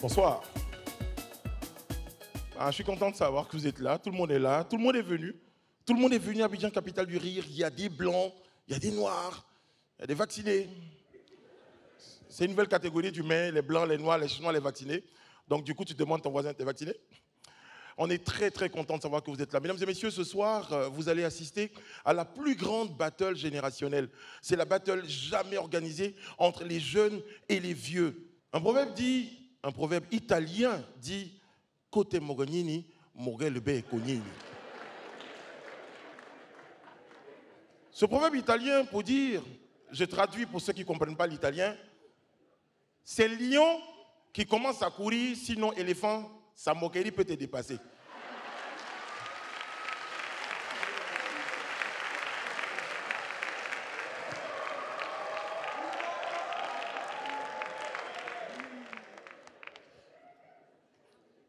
Bonsoir. Je suis content de savoir que vous êtes là. Tout le monde est là. Tout le monde est venu. Tout le monde est venu à Abidjan, capitale du rire. Il y a des blancs, il y a des noirs, il y a des vaccinés. C'est une nouvelle catégorie d'humains, les blancs, les noirs, les chinois, les vaccinés. Donc du coup, tu demandes ton voisin, t'es vacciné? On est très très content de savoir que vous êtes là. Mesdames et messieurs, ce soir, vous allez assister à la plus grande battle générationnelle. C'est la battle jamais organisée entre les jeunes et les vieux. Un proverbe italien dit « Kote mogonini, mogel be konini ». Ce proverbe italien, pour dire, je traduis pour ceux qui ne comprennent pas l'italien, c'est le lion qui commence à courir, sinon éléphant, sa moquerie peut te dépasser.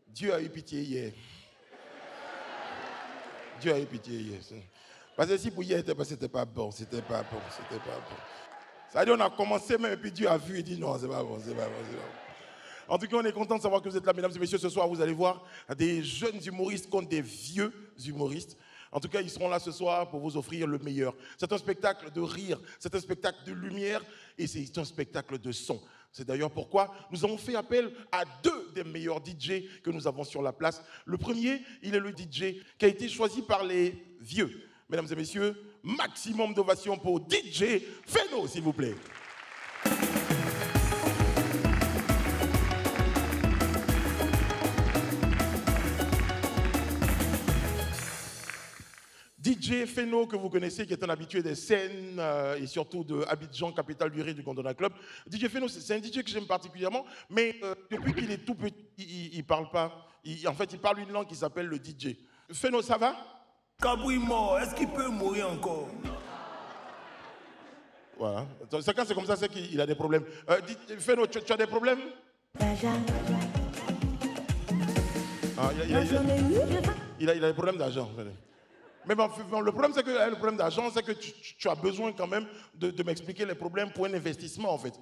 Dieu a eu pitié hier. Dieu a eu pitié hier. Parce que si pour hier, c'était pas bon, c'était pas bon, c'était pas bon. Ça veut dire on a commencé même et puis Dieu a vu et dit non, c'est pas bon, c'est pas bon, c'est pas bon. En tout cas, on est content de savoir que vous êtes là, mesdames et messieurs. Ce soir, vous allez voir des jeunes humoristes contre des vieux humoristes. En tout cas, ils seront là ce soir pour vous offrir le meilleur. C'est un spectacle de rire, c'est un spectacle de lumière et c'est un spectacle de son. C'est d'ailleurs pourquoi nous avons fait appel à deux des meilleurs DJ que nous avons sur la place. Le premier, il est le DJ qui a été choisi par les vieux. Mesdames et messieurs, maximum d'ovation pour DJ Phéno, s'il vous plaît. DJ Phéno, que vous connaissez, qui est un habitué des scènes et surtout de Abidjan, capitale du rire du Gondwana Club. DJ Phéno, c'est un DJ que j'aime particulièrement, mais depuis qu'il est tout petit, il ne parle pas. En fait, il parle une langue qui s'appelle le DJ. Phéno, ça va? Kabou est mort, est-ce qu'il peut mourir encore? Voilà. Quand c'est comme ça, c'est qu'il a des problèmes. Phéno, tu as des problèmes? Il a des problèmes d'argent. Mais bon, le problème, c'est que le problème d'argent, c'est que tu as besoin quand même de m'expliquer les problèmes pour un investissement, en fait.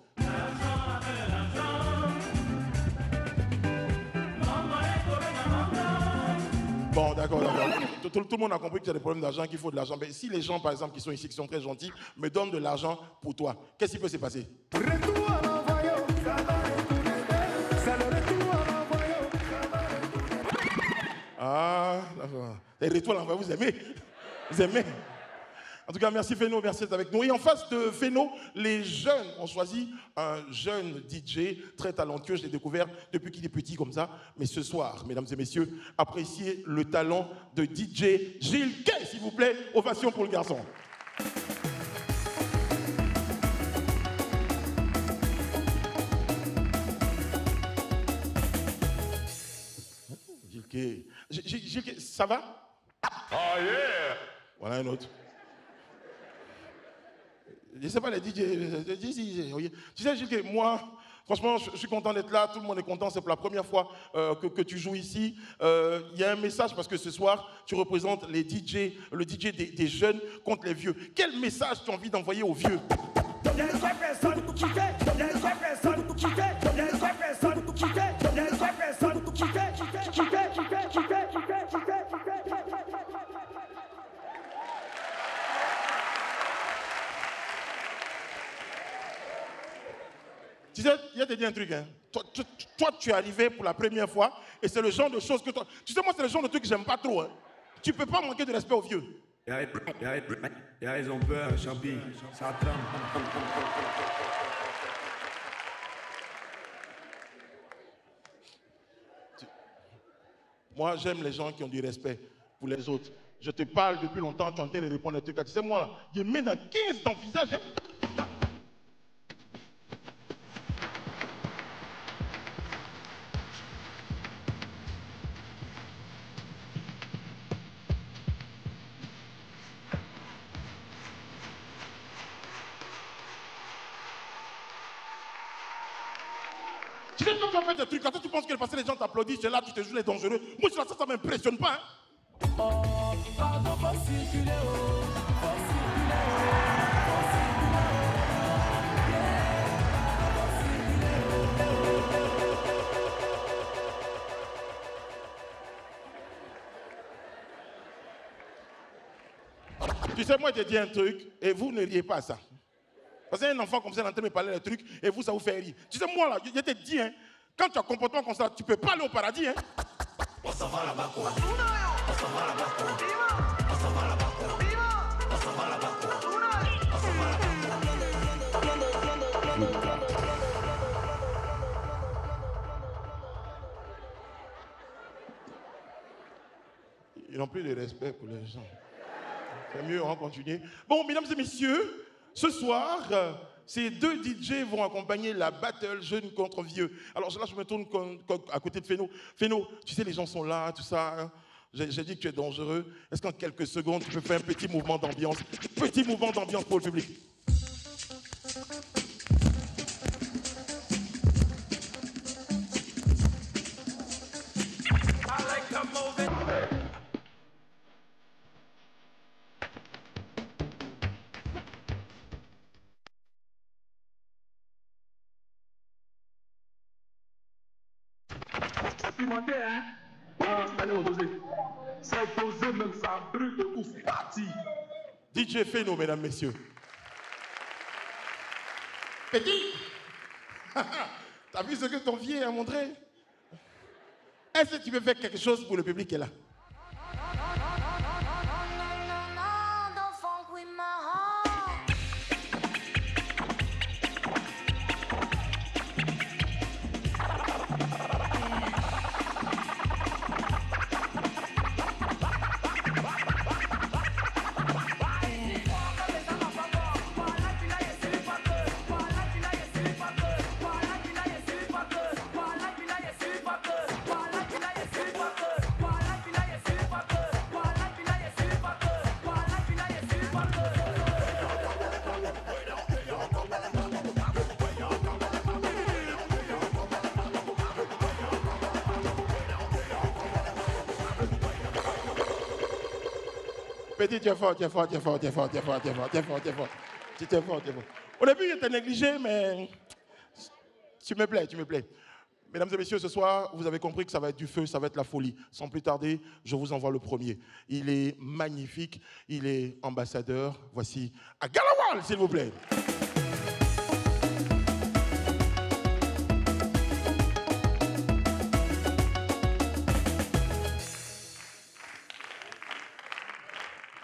Bon, d'accord. Tout le monde a compris que tu as des problèmes d'argent, qu'il faut de l'argent. Mais si les gens, par exemple, qui sont ici, qui sont très gentils, me donnent de l'argent pour toi, qu'est-ce qui peut se passer? Ah, d'accord. Les retours à l'envoi, vous aimez? Vous aimez? En tout cas, merci Phéno, merci d'être avec nous. Et en face de Phéno, les jeunes ont choisi un jeune DJ très talentueux. Je l'ai découvert depuis qu'il est petit comme ça. Mais ce soir, mesdames et messieurs, appréciez le talent de DJ Gilles Kay, s'il vous plaît. Ovation pour le garçon. Gilles Kay, ça va? Oh yeah! Voilà un autre. Je ne sais pas les DJ. Tu sais, Gilles, moi, franchement, je suis content d'être là. Tout le monde est content. C'est pour la première fois que tu joues ici. Il y a un message parce que ce soir, tu représentes les DJ, le DJ des jeunes contre les vieux. Quel message tu as envie d'envoyer aux vieux? Tu sais, il y a te dit un truc, hein. Toi, tu es arrivé pour la première fois et c'est le genre de choses que toi... Tu sais, moi, c'est le genre de truc que j'aime pas trop. Hein. Tu peux pas manquer de respect aux vieux. Ils ont peur, Champi. Ça tremble. Moi, j'aime les gens qui ont du respect pour les autres. Je te parle depuis longtemps, tu es en train de répondre à des trucs. Tu sais, moi, je mets dans 15 dans le visage. Hein. Tu sais, quand tu as fait des trucs, quand tu penses que passer les gens t'applaudissent, c'est là tu te joues les dangereux. Moi, ça ne m'impressionne pas. Hein. Oh, pardon, faut circuler, faut circuler, Tu sais, moi, je te dis un truc et vous ne riez pas à ça. Parce qu'un enfant comme ça, il est en train de me parler des trucs et vous, ça vous fait rire. Tu sais, moi, là, je te dis, hein, quand tu as un comportement comme ça, tu ne peux pas aller au paradis. Hein. On s'en va là-bas, quoi. On s'en va là-bas, quoi. On s'en va là-bas, quoi. On s'en va là-bas, quoi. On s'en va là-bas, quoi. Ils n'ont plus de respect pour les gens. C'est mieux, on va continuer. Bon, mesdames et messieurs, ce soir, ces deux DJ vont accompagner la battle jeune contre vieux. Alors là, je me tourne à côté de Feno. Feno, tu sais, les gens sont là, tout ça. Hein. J'ai dit que tu es dangereux. Est-ce qu'en quelques secondes, tu peux faire un petit mouvement d'ambiance? Petit mouvement d'ambiance pour le public. Hein? Allez, on dosé. C'est dosé, même ça brûle de tout, c'est parti. DJ Feno, mesdames, messieurs. Petit, t'as vu ce que ton vieil a montré? Est-ce que tu veux faire quelque chose pour le public qui est là? Petit, tu es fort, tu es fort, tu es fort, tu es fort, tu es fort, tu es fort, tu es fort, tu es fort. Tu es fort, tu es fort. Au début, je t'ai négligé, mais tu me plais, tu me plais. Mesdames et messieurs, ce soir, vous avez compris que ça va être du feu, ça va être la folie. Sans plus tarder, je vous envoie le premier. Il est magnifique, il est ambassadeur. Voici Agalawal, s'il vous plaît.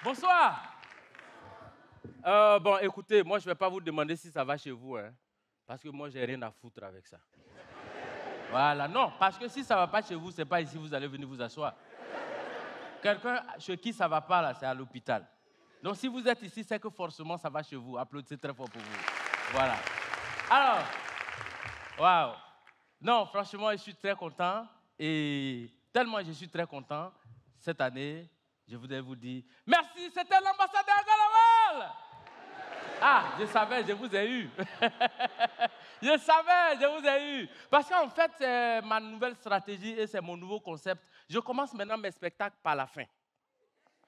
Bonsoir. Bon, écoutez, moi, je ne vais pas vous demander si ça va chez vous, hein, parce que moi, je n'ai rien à foutre avec ça. Voilà, non, parce que si ça ne va pas chez vous, ce n'est pas ici, vous allez venir vous asseoir. Quelqu'un chez qui ça ne va pas, là, c'est à l'hôpital. Donc, si vous êtes ici, c'est que forcément, ça va chez vous. Applaudissez très fort pour vous. Voilà. Alors, waouh. Non, franchement, je suis très content. Et tellement je suis très content, cette année, je voudrais vous dire merci, c'était l'ambassadeur Agalawal. Ah, je savais, je vous ai eu. Je savais, je vous ai eu. Parce qu'en fait, c'est ma nouvelle stratégie et c'est mon nouveau concept. Je commence maintenant mes spectacles par la fin.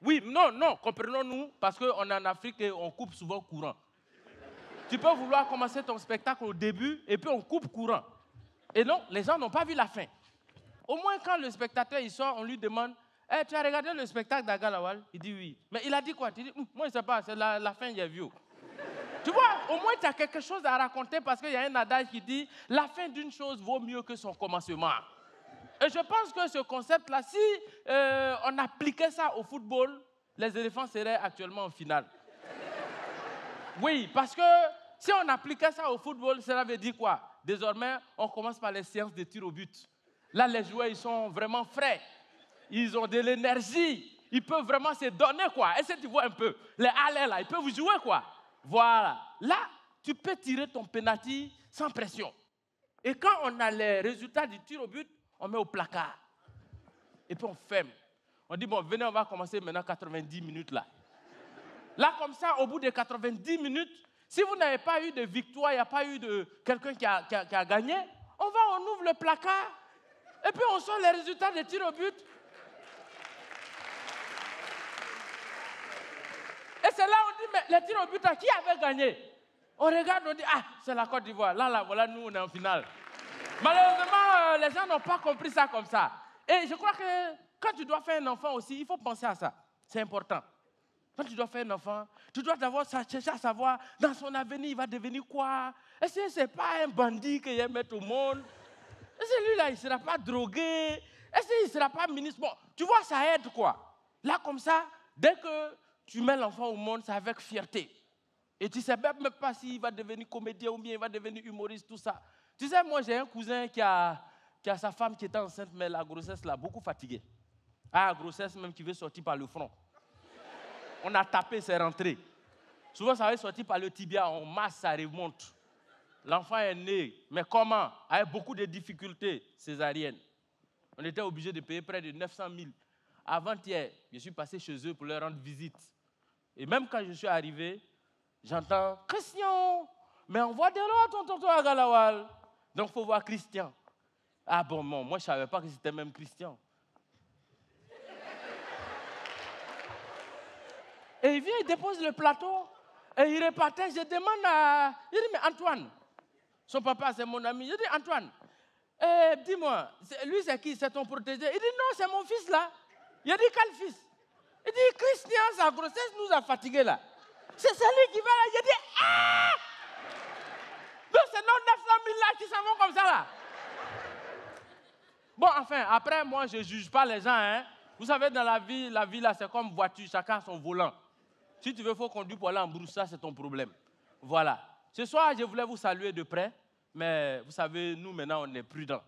Oui, non, comprenons-nous, parce qu'on est en Afrique et on coupe souvent courant. Tu peux vouloir commencer ton spectacle au début et puis on coupe courant. Et non, les gens n'ont pas vu la fin. Au moins, quand le spectateur il sort, on lui demande hey, tu as regardé le spectacle d'Agalawal? Il dit oui. Mais il a dit quoi? Tu dis moi, je ne sais pas, c'est la fin, j'ai vu. Tu vois, au moins, tu as quelque chose à raconter parce qu'il y a un adage qui dit la fin d'une chose vaut mieux que son commencement. Et je pense que ce concept-là, si on appliquait ça au football, les éléphants seraient actuellement en finale. Oui, parce que si on appliquait ça au football, cela veut dire quoi? Désormais, on commence par les séances de tir au but. Là, les joueurs, ils sont vraiment frais. Ils ont de l'énergie. Ils peuvent vraiment se donner, quoi. Est-ce que tu vois un peu? Les allers, là, ils peuvent jouer, quoi. Voilà. Là, tu peux tirer ton penalty sans pression. Et quand on a les résultats du tir au but, on met au placard. Et puis on ferme. On dit, bon, venez, on va commencer maintenant 90 minutes, là. Là, comme ça, au bout de 90 minutes, si vous n'avez pas eu de victoire, il n'y a pas eu de quelqu'un qui a gagné, on ouvre le placard et puis on sort les résultats des tirs au but. Et c'est là on dit, mais les tirs au but, qui avait gagné? On regarde, on dit, ah, c'est la Côte d'Ivoire. Là, voilà, nous, on est en finale. Malheureusement, les gens n'ont pas compris ça comme ça. Et je crois que quand tu dois faire un enfant aussi, il faut penser à ça. C'est important. Quand tu dois faire un enfant, tu dois d'abord chercher à savoir dans son avenir, il va devenir quoi. Est-ce que ce n'est pas un bandit qu'il va mettre au monde? Est-ce que lui-là, il ne sera pas drogué? Est-ce qu'il ne sera pas ministre? Bon, tu vois, ça aide quoi. Là, comme ça, dès que tu mets l'enfant au monde, c'est avec fierté. Et tu ne sais même pas s'il va devenir comédien ou bien il va devenir humoriste, tout ça. Tu sais, moi, j'ai un cousin qui a sa femme qui était enceinte, mais la grossesse l'a beaucoup fatiguée. Ah, grossesse même qui veut sortir par le front. On a tapé, c'est rentré. Souvent, ça va sortir par le tibia, on masse, ça remonte. L'enfant est né, mais comment? Avec beaucoup de difficultés césariennes. On était obligé de payer près de 900 000. Avant-hier, je suis passé chez eux pour leur rendre visite. Et même quand je suis arrivé, j'entends « Christian, mais envoie de l'eau ton tonton à Galawal. » Donc, il faut voir Christian. Ah bon, moi, je ne savais pas que c'était même Christian. Et il vient, il dépose le plateau, et il repartait. Je demande à... Il dit, mais Antoine, son papa, c'est mon ami. Je dis, Antoine, dis-moi, lui, c'est qui? C'est ton protégé? Il dit, non, c'est mon fils, là. Il dit, quel fils? Il dit, Christian, sa grossesse nous a fatigués, là. C'est celui qui va là. Je dis, ah! Donc, c'est nos 900 000 là qui s'en vont comme ça, là. Bon, enfin, après, moi, je ne juge pas les gens, hein. Vous savez, dans la vie, là, c'est comme voiture, chacun a son volant. Si tu veux, il faut conduire pour aller en brousse, ça, c'est ton problème. Voilà. Ce soir, je voulais vous saluer de près, mais vous savez, nous, maintenant, on est prudents.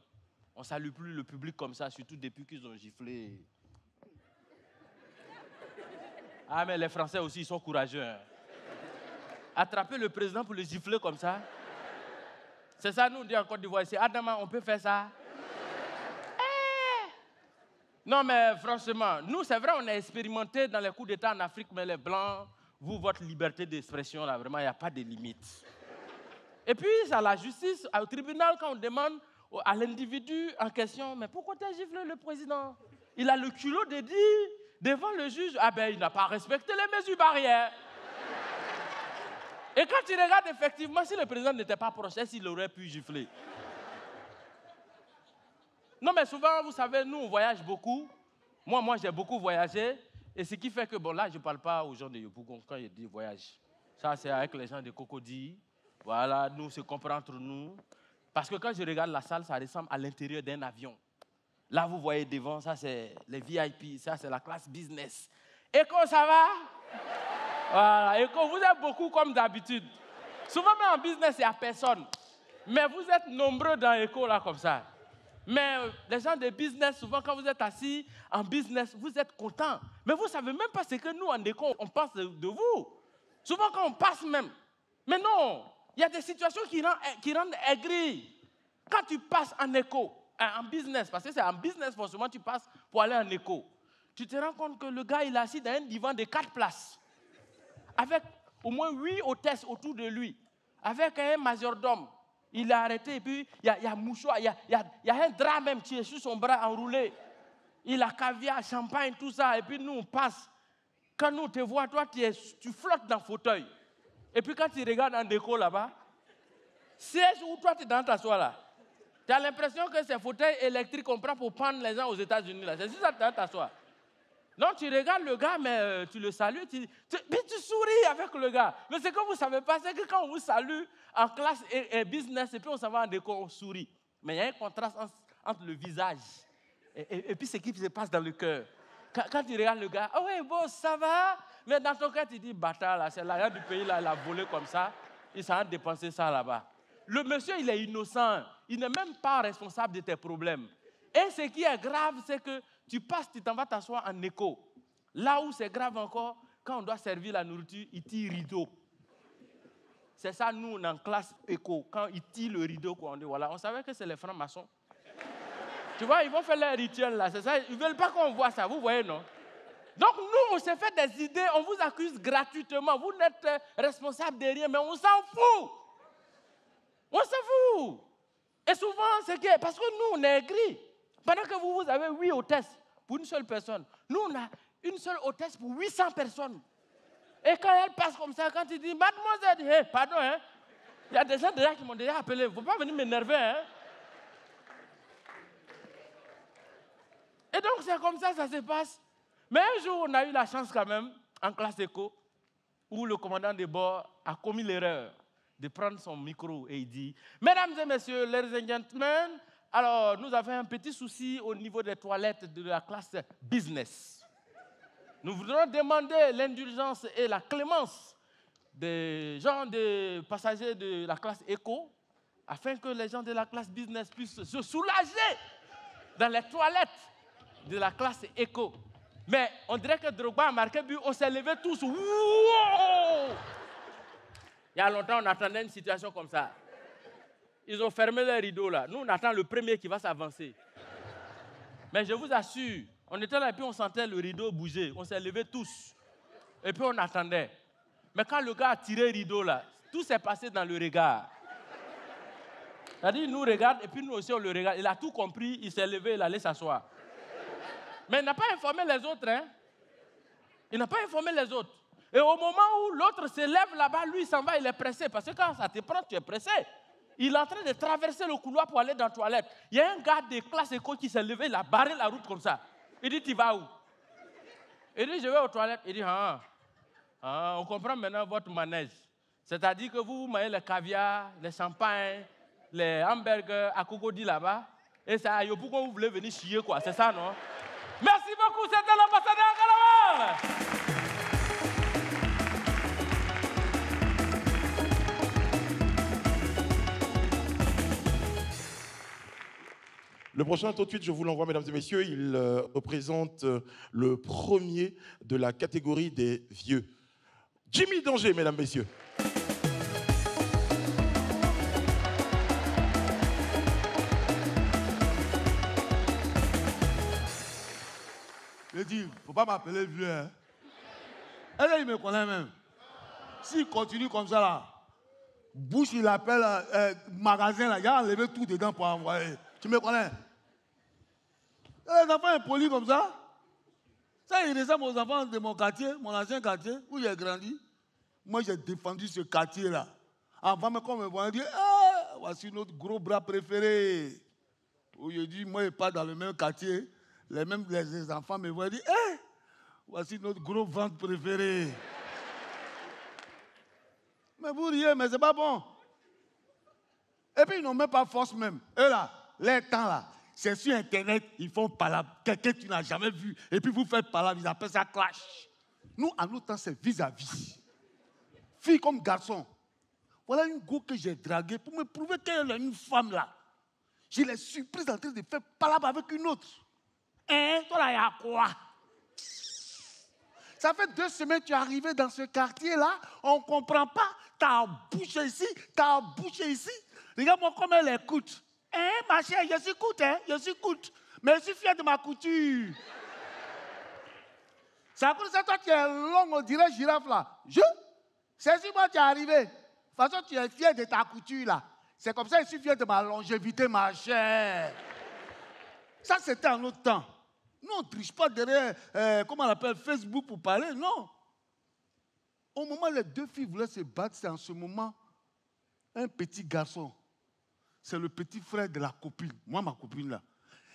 On ne salue plus le public comme ça, surtout depuis qu'ils ont giflé. Ah, mais les Français aussi, ils sont courageux. Hein. Attraper le président pour le gifler comme ça. C'est ça, nous, on dit en Côte d'Ivoire ici. Adama, on peut faire ça? Non, mais franchement, nous, c'est vrai, on a expérimenté dans les coups d'État en Afrique, mais les Blancs, vous, votre liberté d'expression, là, vraiment, il n'y a pas de limite. Et puis, à la justice, au tribunal, quand on demande à l'individu en question, mais pourquoi tu as giflé le président? Il a le culot de dire devant le juge, ah ben, il n'a pas respecté les mesures barrières. Et quand tu regardes, effectivement, si le président n'était pas proche, il aurait pu gifler. Non, mais souvent, vous savez, nous, on voyage beaucoup. Moi, j'ai beaucoup voyagé. Et ce qui fait que, bon, là, je ne parle pas aux gens de Yopougon quand je dis voyage. Ça, c'est avec les gens de Cocody. Voilà, nous, se comprend entre nous. Parce que quand je regarde la salle, ça ressemble à l'intérieur d'un avion. Là, vous voyez devant, ça, c'est les VIP. Ça, c'est la classe business. Echo, ça va? Voilà, Echo, vous êtes beaucoup comme d'habitude. Souvent, même en business, il n'y a personne. Mais vous êtes nombreux dans Echo, là, comme ça. Mais les gens de business, souvent, quand vous êtes assis en business, vous êtes contents. Mais vous ne savez même pas ce que nous, en écho, on pense de vous. Souvent, quand on passe même. Mais non, il y a des situations qui rendent aigri. Quand tu passes en écho, en business, parce que c'est en business, forcément, tu passes pour aller en écho. Tu te rends compte que le gars, il est assis dans un divan de 4 places. Avec au moins 8 hôtesses autour de lui. Avec un majordome. Il est arrêté et puis il y a un mouchoir, il y a un drap même qui est sur son bras enroulé. Il a caviar, champagne, tout ça. Et puis nous, on passe. Quand nous te voit, toi, tu flottes dans le fauteuil. Et puis quand tu regardes en déco là-bas, siège où toi, tu es dans ta soie là. Tu as l'impression que c'est fauteuil électrique qu'on prend pour prendre les gens aux États-Unis là. C'est ça, tu es dans ta soie. Donc tu regardes le gars, mais tu le salues, tu souris avec le gars. Mais ce que vous ne savez pas, c'est que quand on vous salue en classe et business, et puis on s'en va en déco, on sourit. Mais il y a un contraste entre le visage et puis ce qui se passe dans le cœur. Quand tu regardes le gars, ah ouais, bon, ça va. Mais dans ton cœur, tu dis, bâtard, là, c'est l'argent du pays, là, il a volé comme ça. Il s'en a dépensé ça là-bas. Le monsieur, il est innocent. Il n'est même pas responsable de tes problèmes. Et ce qui est grave, c'est que tu passes, tu t'en vas t'asseoir en écho. Là où c'est grave encore, quand on doit servir la nourriture, il tire rideau. C'est ça, nous, on est en classe écho. Quand il tire le rideau, quoi, on dit, voilà, on savait que c'est les francs-maçons. Tu vois, ils vont faire leur rituel là, c'est ça. Ils ne veulent pas qu'on voit ça, vous voyez, non? Donc nous, on s'est fait des idées, on vous accuse gratuitement. Vous n'êtes responsable de rien, mais on s'en fout. On s'en fout. Et souvent, c'est que, parce que nous, on est aigris. Pendant que vous avez 8 hôtesses pour une seule personne, nous, on a une seule hôtesse pour 800 personnes. Et quand elle passe comme ça, quand il dit, mademoiselle, hey, pardon, hein, il y a des gens déjà qui m'ont déjà appelé, il ne faut pas venir m'énerver, hein. Et donc, c'est comme ça, ça se passe. Mais un jour, on a eu la chance quand même. en classe éco où le commandant de bord a commis l'erreur de prendre son micro et il dit « Mesdames et messieurs, ladies and gentlemen, alors nous avons un petit souci au niveau des toilettes de la classe business. Nous voudrons demander l'indulgence et la clémence des gens, des passagers de la classe éco, afin que les gens de la classe business puissent se soulager dans les toilettes de la classe éco. » Mais on dirait que Drogba a marqué but, on s'est levés tous. Wow! Il y a longtemps, on attendait une situation comme ça. Ils ont fermé les rideaux là. Nous, on attend le premier qui va s'avancer. Mais je vous assure, on était là et puis on sentait le rideau bouger. On s'est levés tous. Et puis on attendait. Mais quand le gars a tiré le rideau là, tout s'est passé dans le regard. C'est-à-dire, il nous regarde et puis nous aussi on le regarde. Il a tout compris, il s'est levé, il allait s'asseoir. Mais il n'a pas informé les autres. Hein? Il n'a pas informé les autres. Et au moment où l'autre se lève là-bas, lui, il s'en va, il est pressé. Parce que quand ça te prend, tu es pressé. Il est en train de traverser le couloir pour aller dans la toilette. Il y a un gars de classe éco qui s'est levé, il a barré la route comme ça. Il dit, tu vas où? Il dit, je vais aux toilettes. Il dit, on comprend maintenant votre manège. C'est-à-dire que vous mangez les caviar, les champagnes, les hamburgers à Cocody là-bas. Et ça, pourquoi vous voulez venir chier, quoi? C'est ça, non? Merci beaucoup, c'était l'ambassadeur Calamar. Le prochain, tout de suite, je vous l'envoie, mesdames et messieurs, il représente le premier de la catégorie des vieux. Jimmy Danger, mesdames et messieurs. Je dis, il ne faut pas m'appeler vieux. Hein. Et là, il me connaît même. S'il continue comme ça, là, Bush, il appelle magasin, là, il a enlevé tout dedans pour envoyer. Tu me connais? Les enfants impolis comme ça, ça, il ressemble aux enfants de mon quartier, mon ancien quartier, où j'ai grandi. Moi, j'ai défendu ce quartier-là. Avant, quand on me voit, on dit, ah, voici notre gros bras préféré. Où je dis, moi, je pas dans le même quartier. Les enfants me voient et disent, eh, voici notre gros ventre préféré. Mais vous riez, mais c'est pas bon. Et puis, ils n'ont même pas force même. Eux là, les temps là, c'est sur Internet, ils font palabre. Quelqu'un que tu n'as jamais vu. Et puis, vous faites palabre, ils appellent ça clash. Nous, à notre temps, c'est vis-à-vis. Fille comme garçon. Voilà une go que j'ai draguée pour me prouver qu'elle est une femme là. Je l'ai surprise en train de faire palabre avec une autre. Hein, toi là, il y a quoi? Ça fait 2 semaines que tu es arrivé dans ce quartier-là, on ne comprend pas. Ta bouche ici, ta bouche ici. Regarde-moi comment elle écoute. Hein, ma chère, je suis coute, hein, je suis coute. Mais je suis fier de ma couture. C'est à cause de ça, toi, tu es long, on dirait girafe là. C'est si moi tu es arrivé. De toute façon, tu es fier de ta couture là. C'est comme ça que je suis fier de ma longévité, ma chère. Ça, c'était en autre temps. Nous, on ne triche pas derrière, comment on appelle, Facebook pour parler, non. Au moment où les 2 filles voulaient se battre, c'est en ce moment, un petit garçon, c'est le petit frère de la copine, moi, ma copine là.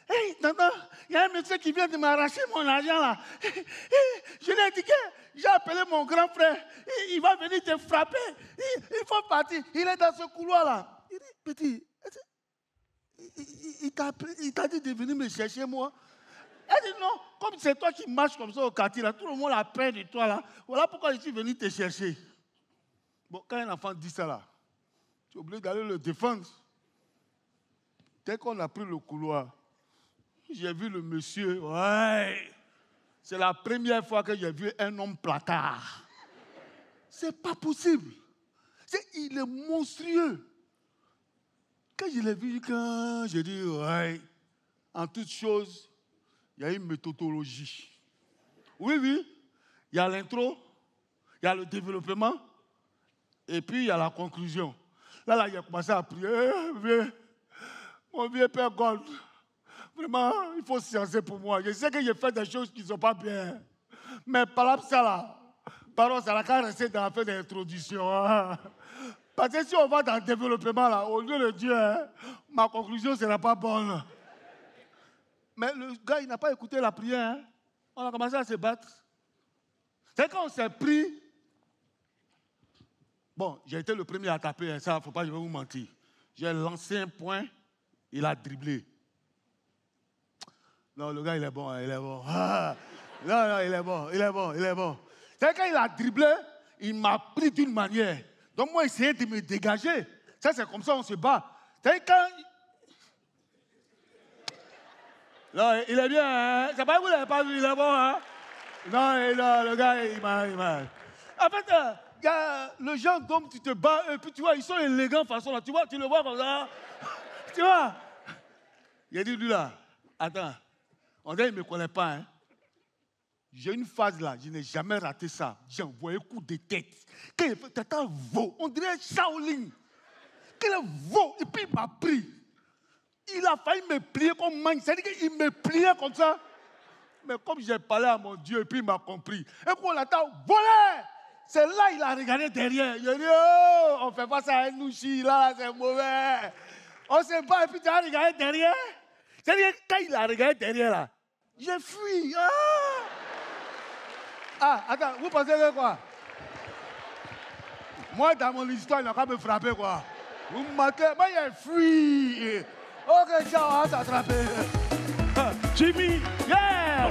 Hey, tonton, il y a un monsieur qui vient de m'arracher mon argent là. Je lui ai dit que j'ai appelé mon grand frère, il va venir te frapper, il faut partir, il est dans ce couloir là. Il dit, petit, il t'a dit de venir me chercher moi. Elle dit non, comme c'est toi qui marches comme ça au quartier, là, tout le monde a peur de toi là. Voilà pourquoi je suis venu te chercher. Bon, quand un enfant dit ça là, tu es obligé d'aller le défendre. Dès qu'on a pris le couloir, j'ai vu le monsieur, ouais. C'est la première fois que j'ai vu un homme placard. C'est pas possible. Il est monstrueux. Quand je l'ai vu, j'ai dit, ouais, en toute chose, il y a une méthodologie. Oui, il y a l'intro, il y a le développement, et puis il y a la conclusion. Là, il a commencé à prier. Mon vieux père Gold, vraiment, il faut se sciencer pour moi. Je sais que j'ai fait des choses qui ne sont pas bien. Mais par ça là, pardon, ça n'a qu'à rester dans la fin d'introduction. Hein. Parce que si on va dans le développement, là, au lieu de Dieu, hein, ma conclusion ne sera pas bonne. Mais le gars, il n'a pas écouté la prière. Hein. On a commencé à se battre. C'est quand on s'est pris. Bon, j'ai été le premier à taper, ça, il ne faut pas, je vais vous mentir. J'ai lancé un point, il a dribblé. Non, le gars, il est bon, il est bon. Ah, non, il est bon, il est bon, il est bon. C'est quand il a dribblé, il m'a pris d'une manière. Donc moi, essayé de me dégager. Ça, c'est comme ça, on se bat. C'est quand... Non, il est bien, hein? C'est pas que vous l'avez pas vu, il est bon, hein? Non, le gars, il m'a... En fait, il y a le genre d'homme, tu te bats, et puis tu vois, ils sont élégants façon là. Tu vois, tu le vois comme ça. Tu vois? Il a dit, lui là, attends, on dirait qu'il ne me connaît pas, hein? J'ai une phase là, je n'ai jamais raté ça. J'ai envoyé coup de tête. Quand il fait un veau, on dirait Shaolin. Quand il veau, et puis il m'a pris. Il a failli me plier comme mangue. C'est-à-dire qu'il me pliait comme ça. Mais comme j'ai parlé à mon Dieu, et puis il m'a compris. Et puis on l'attend, volé! C'est là il a regardé derrière. Il a dit, oh, on ne fait pas ça à un nouchi, là, c'est mauvais. On ne sait pas, et puis tu as regardé derrière. C'est-à-dire quand il a regardé derrière, là, j'ai fui. Ah, attends, vous pensez que quoi? Moi, dans mon histoire, il n'a pas me frapper, quoi. Vous me marquez, moi, j'ai fui. Ok, ciao, on va t'attraper. Jimmy! Yeah!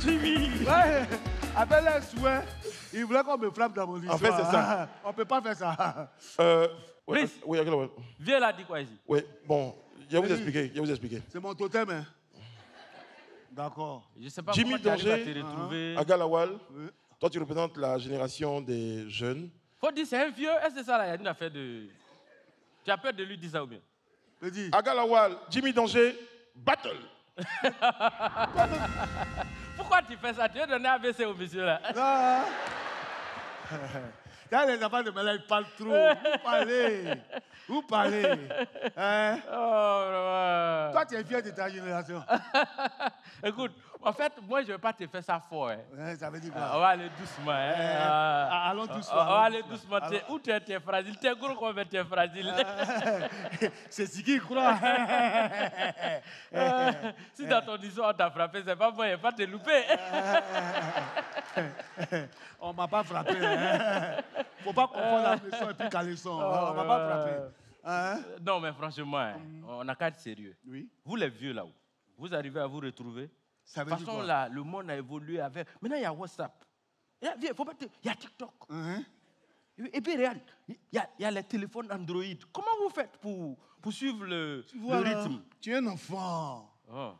Jimmy! Ouais, avec les souhaits, il voulait qu'on me frappe dans mon histoire. En fait, c'est ça. On ne peut pas faire ça. Oui, Brice. oui, ok, Viens là, dis quoi ici? oui, bon, je vais vous expliquer, je vais vous expliquer. C'est mon totem, hein? D'accord. Je ne sais pas Jimmy comment tu arrives à Danger, te retrouver. Agalawal, Oui. toi tu représentes la génération des jeunes. Faut dire, c'est un vieux. Est-ce que c'est ça là? Il y a une affaire de. Tu as peur de lui dire ça ou bien? Petit. Agalawal, Jimmy Danger, battle. Pourquoi tu fais ça? Tu veux donner AVC au monsieur là? Non. Quand les enfants de Mela, ils parlent trop. Vous parlez. Vous parlez. Hein? Oh, vraiment. Toi, tu es fier de ta génération. Écoute, en fait, moi, je ne vais pas te faire ça fort. Hein. Ouais, ça veut dire On quoi? va aller doucement. Hein. Allons doucement. On va aller doucement. Où tu es fragile? Tu es gros comme tu es fragile. C'est ce qu'il croit. Si dans ton histoire on t'a frappé, c'est pas bon, il ne faut pas te louper. On ne m'a pas frappé. Il ne faut pas confondre la leçon et puis caleçon. On ne m'a pas frappé. Hein? Non, mais franchement, hein, on n'a qu'à être sérieux. Oui. Vous, les vieux là-haut, vous arrivez à vous retrouver? Ça De veut toute dire façon, quoi? là, le monde a évolué avec. Maintenant, il y a WhatsApp. Il y a TikTok. Hein? Et puis, regarde, il y a les téléphones Android. Comment vous faites pour suivre le Voilà. rythme? Tu es un enfant. Oh.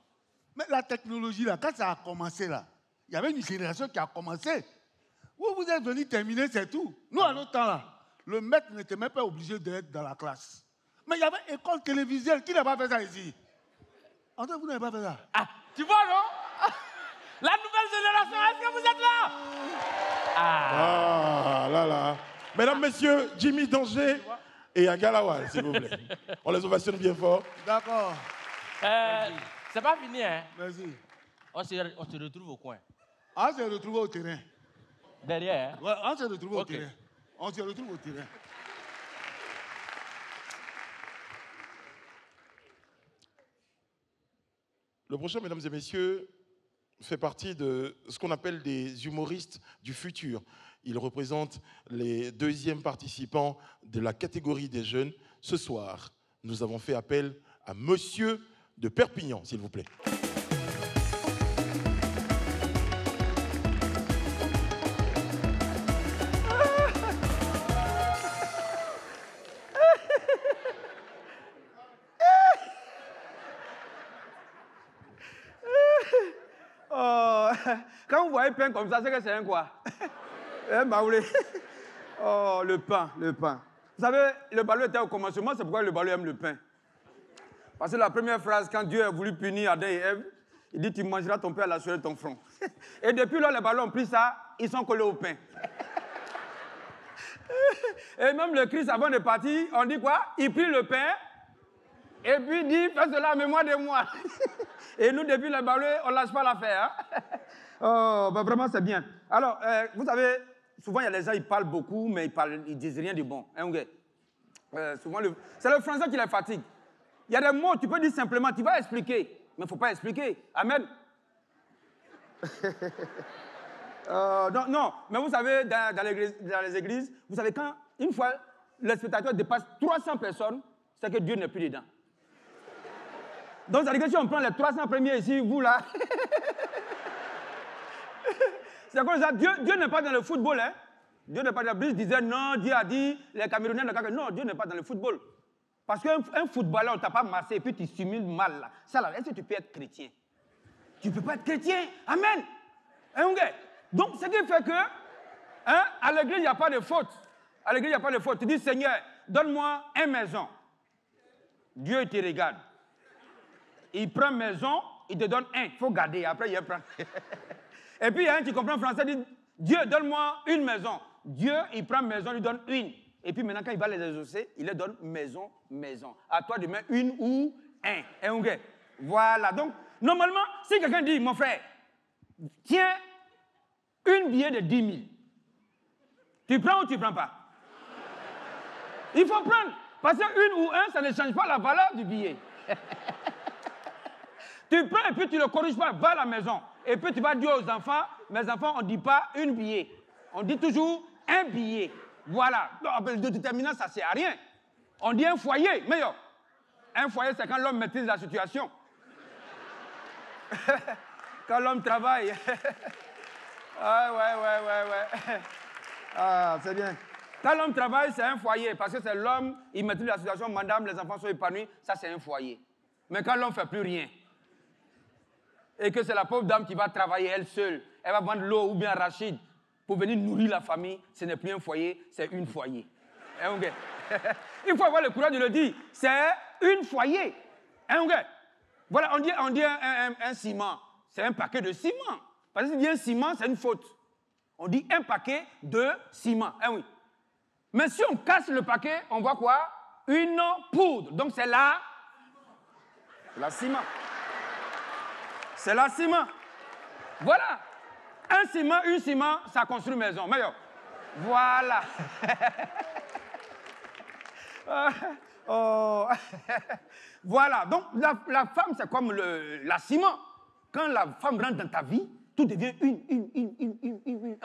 Mais la technologie, là, quand ça a commencé, là, il y avait une génération qui a commencé. Vous êtes venus terminer, c'est tout. Nous, à notre temps, là, le maître n'était même pas obligé d'être dans la classe. Mais il y avait école télévisuelle. Qui n'a pas fait ça ici? André, vous n'avez pas fait ça? Ah, tu vois, non? La nouvelle génération, est-ce que vous êtes là? Ah, là, là. Mesdames, messieurs, Jimmy Danger et Agalawal, s'il vous plaît. On les ovationne bien fort. D'accord. C'est pas fini, hein? Merci. On se retrouve au coin. On se retrouve au terrain. Derrière, hein? Ouais, on se retrouve au Ok. terrain. On se retrouve au terrain. Le prochain, mesdames et messieurs, fait partie de ce qu'on appelle des humoristes du futur. Il représente les deuxièmes participants de la catégorie des jeunes. Ce soir, nous avons fait appel à Monsieur de Perpignan, s'il vous plaît. Oh, quand vous voyez pain comme ça, c'est que c'est un quoi? Un baoulé. Oh, le pain, le pain. Vous savez, le ballon était au commencement, c'est pourquoi le ballon aime le pain. Parce que la première phrase, quand Dieu a voulu punir Adam et Ève, il dit, tu mangeras ton pain à la sueur de ton front. Et depuis là, les ballons ont pris ça, ils sont collés au pain. Et même le Christ, avant de partir, on dit quoi? Il prit le pain, et puis il dit, fais cela en mémoire de moi. Et nous, depuis le ballon, on ne lâche pas l'affaire. Hein? Oh, ben vraiment, c'est bien. Alors, vous savez, souvent, il y a les gens, ils parlent beaucoup, mais ils disent rien de bon. Hein, okay? Souvent, c'est le français qui les fatigue. Il y a des mots, tu peux dire simplement, tu vas expliquer, mais il ne faut pas expliquer. Amen. Non, mais vous savez, dans les églises, vous savez, quand une fois les spectateurs dépassent 300 personnes, c'est que Dieu n'est plus dedans. Donc, ça veut dire que si on prend les 300 premiers ici, vous là, c'est comme ça, Dieu n'est pas dans le football, hein. Dieu n'est pas dans le football. Disait non, Dieu a dit, les Camerounais, non, Dieu n'est pas dans le football. Parce qu'un footballeur, on ne t'a pas massé et puis tu simules mal là. Ça là, est-ce que tu peux être chrétien? Tu ne peux pas être chrétien. Amen. Hein, okay? Donc, ce qui fait que, hein, à l'église, il n'y a pas de faute. À l'église, il n'y a pas de faute. Tu dis, Seigneur, donne-moi une maison. Dieu te regarde. Il prend maison, il te donne un. Il faut garder, après il prend. Et puis, il y a un qui comprend français, dit, Dieu, donne-moi une maison. Dieu, il prend maison, il lui donne une. Et puis maintenant, quand il va les exaucer, il les donne maison, maison. À toi de mettre une ou un. Un okay? Voilà. Donc, normalement, si quelqu'un dit, mon frère, tiens, une billet de 10 000. Tu prends ou tu ne prends pas? Il faut prendre. Parce qu'une ou un, ça ne change pas la valeur du billet. Tu prends et puis tu ne le corriges pas, va à la maison. Et puis tu vas dire aux enfants, mes enfants, on ne dit pas une billet. On dit toujours un billet. Voilà. De déterminant, ça ne sert à rien. On dit un foyer. Mais yo, un foyer, c'est quand l'homme maîtrise la situation. Quand l'homme travaille. Ouais. Ah, c'est bien. Quand l'homme travaille, c'est un foyer. Parce que c'est l'homme, il maîtrise la situation, madame, les enfants sont épanouis. Ça, c'est un foyer. Mais quand l'homme ne fait plus rien, et que c'est la pauvre dame qui va travailler elle seule, elle va vendre l'eau ou bien arachide pour venir nourrir la famille, ce n'est plus un foyer, c'est une foyer. Okay? Il faut avoir le courage de le dire, c'est une foyer. Okay? Voilà, on dit un ciment, c'est un paquet de ciment. Parce que si on dit un ciment, c'est une faute. On dit un paquet de ciment. Oui. Mais si on casse le paquet, on voit quoi? Une poudre. Donc c'est la ciment. C'est la ciment. Voilà. Un ciment, une ciment, ça construit une maison. Mais voilà. Voilà. Donc, la femme, c'est comme la ciment. Quand la femme rentre dans ta vie, tout devient une.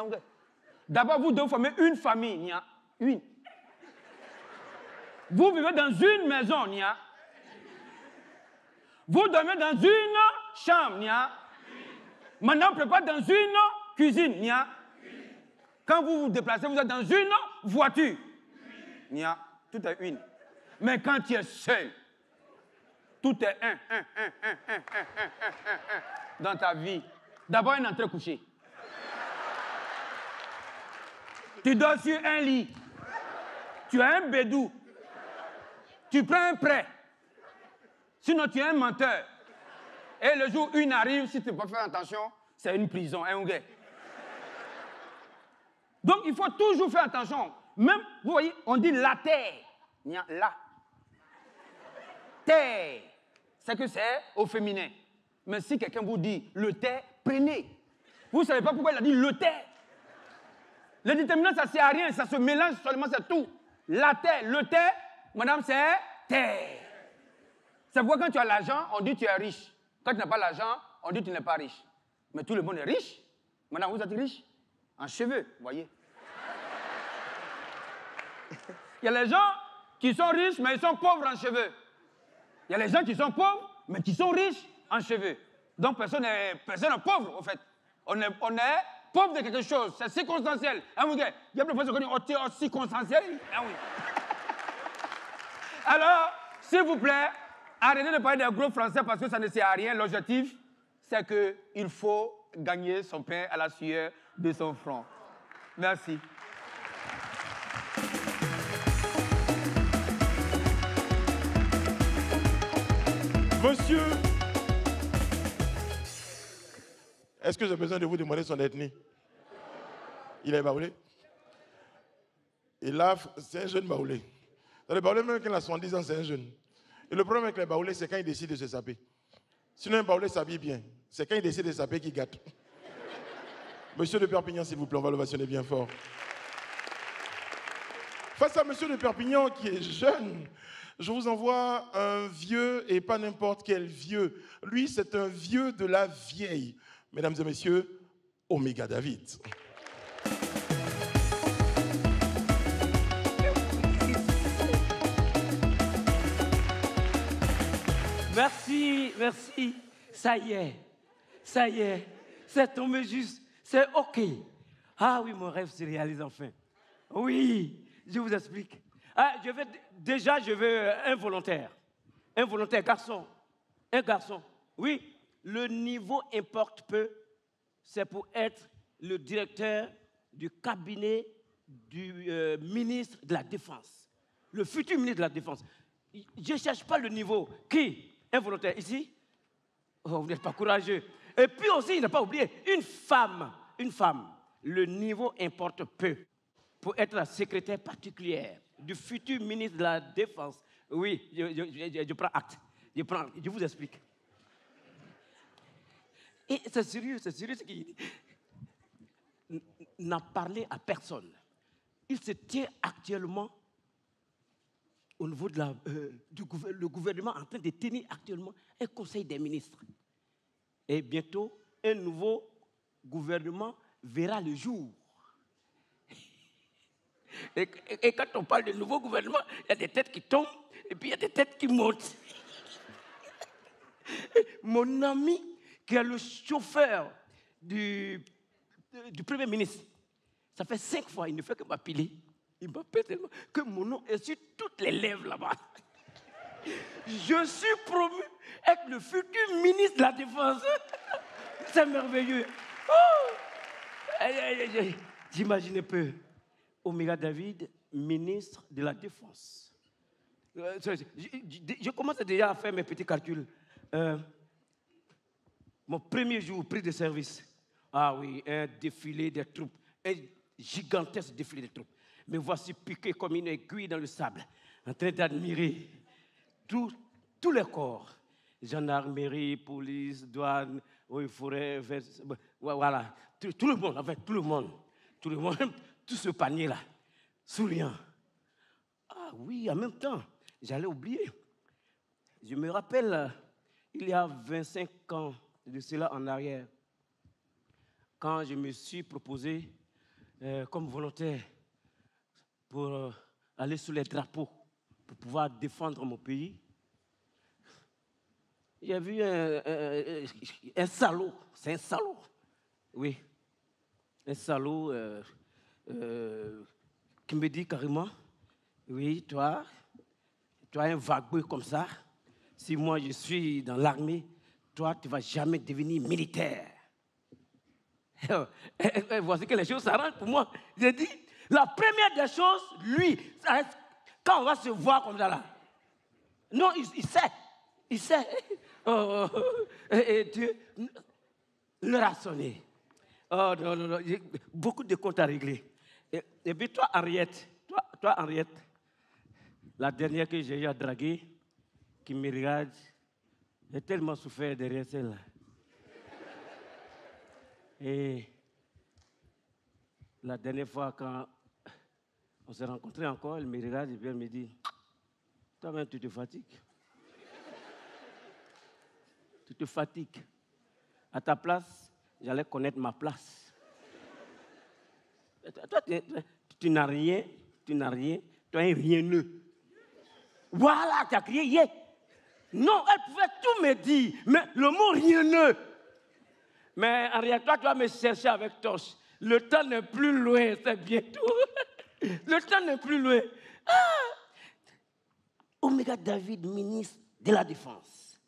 D'abord, vous devez former une famille. Il y a une. Vous vivez dans une maison. Il y a. Vous dormez dans une chambre, nia. Maintenant, on prépare dans une cuisine, nia. Quand vous vous déplacez, vous êtes dans une voiture, nia. Tout est une. Mais quand tu es seul, tout est un dans ta vie. D'abord, une entrée couchée. Tu dors sur un lit. Tu as un bédou. Tu prends un prêt. Sinon, tu es un menteur. Et le jour où une arrive, si tu ne peux pas faire attention, c'est une prison, un gars. Donc, il faut toujours faire attention. Même, vous voyez, on dit la terre. Il y a la. Terre. C'est que c'est au féminin. Mais si quelqu'un vous dit le terre, prenez. Vous ne savez pas pourquoi il a dit le terre. Le déterminant, ça ne sert à rien. Ça se mélange seulement, c'est tout. La terre, le terre, madame, c'est terre. C'est pourquoi quand tu as l'argent, on dit que tu es riche. Quand tu n'as pas l'argent, on dit que tu n'es pas riche. Mais tout le monde est riche. Madame, vous êtes riche? En cheveux, vous voyez. Il y a les gens qui sont riches, mais ils sont pauvres en cheveux. Il y a les gens qui sont pauvres, mais qui sont riches en cheveux. Donc personne n'est pauvre, en fait. On est pauvre de quelque chose. C'est circonstanciel. Hein, il y a des personnes qui sont circonstanciel. Ah oui. Alors, s'il vous plaît, arrêtez de parler des gros français parce que ça ne sert à rien. L'objectif, c'est qu'il faut gagner son pain à la sueur de son front. Merci. Monsieur, est-ce que j'ai besoin de vous demander son ethnie? Il est baoulé. Et là, c'est un jeune baoulé. Dans les baoulés, même quand il a 70 ans, c'est un jeune. Et le problème avec les baoulés, c'est quand ils décident de se saper. Sinon, un baoulé s'habille bien. C'est quand il décide de se saper qu'il gâte. Monsieur de Perpignan, s'il vous plaît, on va l'ovationner bien fort. Face à monsieur de Perpignan qui est jeune, je vous envoie un vieux et pas n'importe quel vieux. Lui, c'est un vieux de la vieille. Mesdames et messieurs, Oméga David. Merci, merci. Ça y est, c'est tombé juste, c'est OK. Ah oui, mon rêve se réalise enfin. Oui, je vous explique. Ah, je veux un volontaire, garçon, un garçon. Oui, le niveau importe peu, c'est pour être le directeur du cabinet du ministre de la Défense, le futur ministre de la Défense. Je ne cherche pas le niveau. Qui? Un volontaire ici? Oh, vous n'êtes pas courageux. Et puis aussi, il n'a pas oublié, une femme. Le niveau importe peu pour être la secrétaire particulière du futur ministre de la Défense. Oui, je prends acte. Je vous explique. Et c'est sérieux ce qu'il dit. N'a parlé à personne. Il se tient actuellement au niveau de le gouvernement en train de tenir actuellement un conseil des ministres. Et bientôt, un nouveau gouvernement verra le jour. Et quand on parle de nouveau gouvernement, il y a des têtes qui tombent et puis il y a des têtes qui montent. Mon ami, qui est le chauffeur du Premier ministre, ça fait 5 fois, il ne fait que m'appeler. Il m'appelle tellement que mon nom est sur toutes les lèvres là-bas. Je suis promu être le futur ministre de la Défense. C'est merveilleux. Oh! J'imagine un peu. Oméga David, ministre de la Défense. Je commence déjà à faire mes petits calculs. Mon premier jour, prise de service. Ah oui, un défilé des troupes. Un gigantesque défilé des troupes. Me voici piqué comme une aiguille dans le sable, en train d'admirer tous les corps. Gendarmerie, police, douane, eaux et forêt, voilà. Tout le monde, enfin tout le monde, tout ce panier-là, souriant. Ah oui, en même temps, j'allais oublier. Je me rappelle, il y a 25 ans de cela en arrière, quand je me suis proposé comme volontaire pour aller sous les drapeaux, pour pouvoir défendre mon pays. J'ai vu un salaud, c'est un salaud, oui, un salaud qui me dit carrément, oui, toi un vagueux comme ça, si moi je suis dans l'armée, toi tu ne vas jamais devenir militaire. Et voici que les choses s'arrangent pour moi. J'ai dit, la première des choses, lui, quand on va se voir comme ça là, non, il sait. Et Dieu leur a sonné. Oh non, beaucoup de comptes à régler. Et puis toi, Henriette, la dernière que j'ai eu à draguer, qui me regarde, j'ai tellement souffert derrière celle-là. Et la dernière fois, quand on s'est rencontrés encore, elle me regarde et puis elle me dit, toi-même, tu te fatigues. Tu te fatigues. À ta place, j'allais connaître ma place. Toi, tu n'as rien, tu es un rieneux. Voilà, tu as crié, yeah. Non, elle pouvait tout me dire, mais le mot rieneux. Mais en réalité, toi, tu vas me chercher avec torche. Le temps n'est plus loin, c'est bientôt. Le temps n'est plus loin. Oméga David, ministre de la Défense.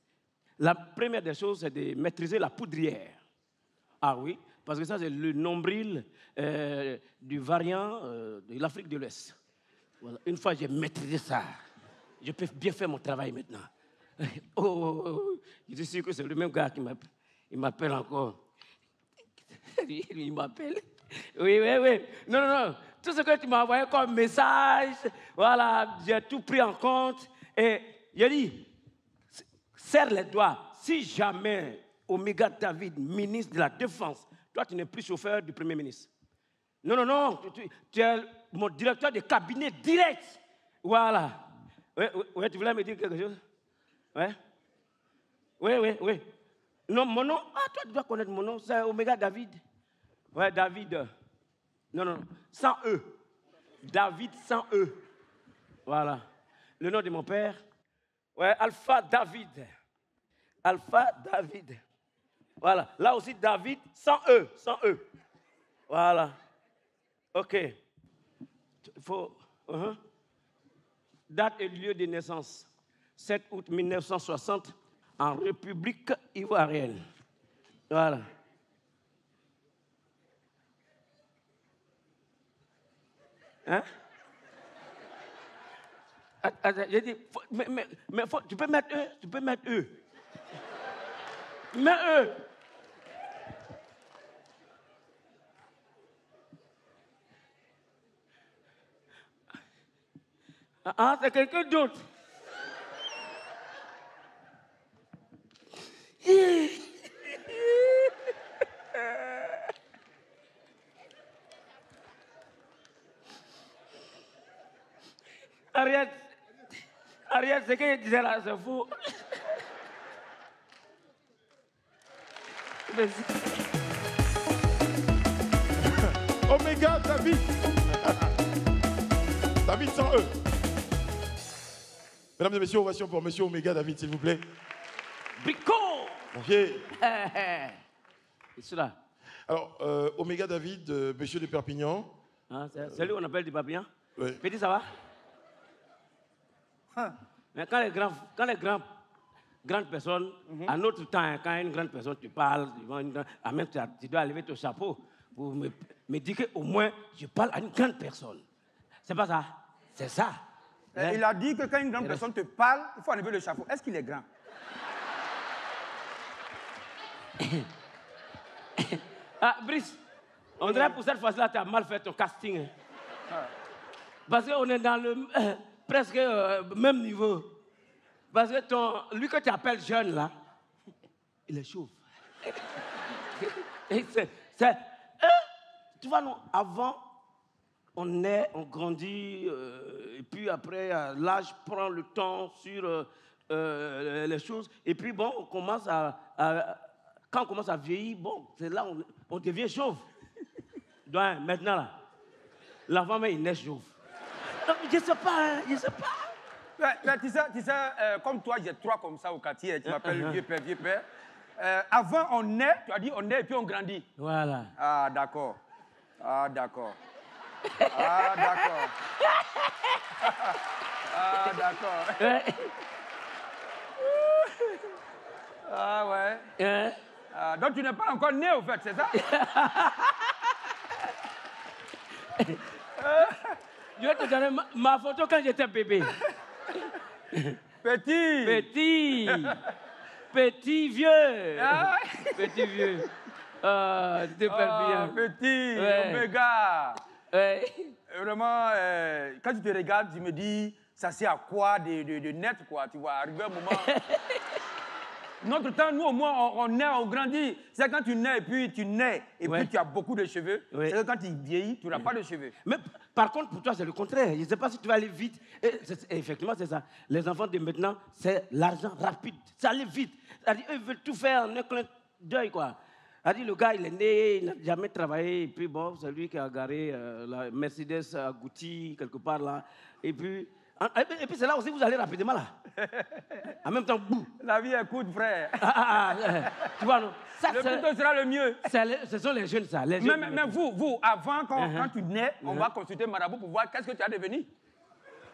La première des choses, c'est de maîtriser la poudrière. Ah oui, parce que ça, c'est le nombril du variant de l'Afrique de l'Ouest. Voilà. Une fois que j'ai maîtrisé ça, je peux bien faire mon travail maintenant. Je suis sûr que c'est le même gars qui m'appelle. Il m'appelle encore. Il m'appelle. Oui. Non. Tout ce que tu m'as envoyé comme message, voilà, j'ai tout pris en compte. Et j'ai dit, serre les doigts. Si jamais Oméga David, ministre de la Défense, toi, tu n'es plus chauffeur du Premier ministre. Non. Tu es mon directeur de cabinet direct. Voilà. Oui, tu voulais me dire quelque chose? Oui. Non, mon nom, toi, tu dois connaître mon nom, c'est Oméga David. Ouais, David. Non, sans E. David sans E. Voilà. Le nom de mon père. Ouais, Alpha David. Alpha David. Voilà. Là aussi, David sans E. Sans E. Voilà. OK. Il faut... Date et lieu de naissance. 7 août 1960, en République ivoirienne. Voilà. Hein? J'ai dit, tu peux mettre E, tu peux mettre E. Mets E. Ah, c'est quelqu'un d'autre. Ariel, ce que je disais là, c'est faux. Oméga David. David sans E. Mesdames et messieurs, ovation pour monsieur Oméga David, s'il vous plaît. Brico. Ok. C'est là. Alors, Oméga David, monsieur de Perpignan. Ah, c'est lui qu'on appelle du Perpignan? Oui. Petit, ça va? Mais quand les grandes personnes, à notre temps, hein, quand une grande personne te parle, en même temps, tu dois lever ton chapeau pour me dire qu'au moins, je parle à une grande personne. C'est pas ça? C'est ça. Il a dit que quand une grande personne te parle, il faut enlever le chapeau. Est-ce qu'il est grand? Ah, Brice, on dirait pour cette fois-là, tu as mal fait ton casting. Hein. Parce qu'on est dans le presque même niveau. Parce que lui que tu appelles jeune, là, il est chauve. Tu vois, non, avant, on grandit, et puis après, l'âge prend le temps sur les choses. Et puis, bon, on commence quand on commence à vieillir, bon, c'est là on devient chauve. Donc, maintenant, là, l'enfant, il naît chauve. Donc, je ne sais pas, hein, je ne sais pas. Mais tu sais, comme toi, j'ai 3 comme ça au quartier, tu m'appelles vieux père. Avant, on naît, tu as dit on naît et puis on grandit. Voilà. Ah, d'accord. Ah, d'accord. Ah, ouais. Donc, tu n'es pas encore né, au fait, c'est ça? Je vais te donner ma photo quand j'étais bébé. Petit vieux. Ah. Petit vieux. Tu te perds bien. Petit, ouais. Oméga. Ouais. Vraiment, quand tu te regardes, tu me dis, ça c'est à quoi de naître, quoi. Tu vois, arriver un moment. Notre temps, nous, au moins, on naît, on grandit. C'est quand tu nais, et puis tu as beaucoup de cheveux. Ouais. C'est que quand tu vieillis, tu n'as pas de cheveux. Mais par contre, pour toi, c'est le contraire. Je ne sais pas si tu vas aller vite. Effectivement, c'est ça. Les enfants de maintenant, c'est l'argent rapide. Ça allait vite. C'est-à-dire, eux veulent tout faire en un clin d'œil, quoi. C'est-à-dire, le gars, il est né, il n'a jamais travaillé. Et puis, bon, c'est lui qui a garé la Mercedes à Gucci, quelque part là. Et puis c'est là aussi vous allez rapidement là. En même temps, boum. La vie est courte, frère. Tu vois, non? Ça, le plus tôt sera le mieux. Ce sont les jeunes, ça. Les jeunes, mais vous, avant, quand tu nais, on va consulter Marabout pour voir qu'est-ce que tu as devenu.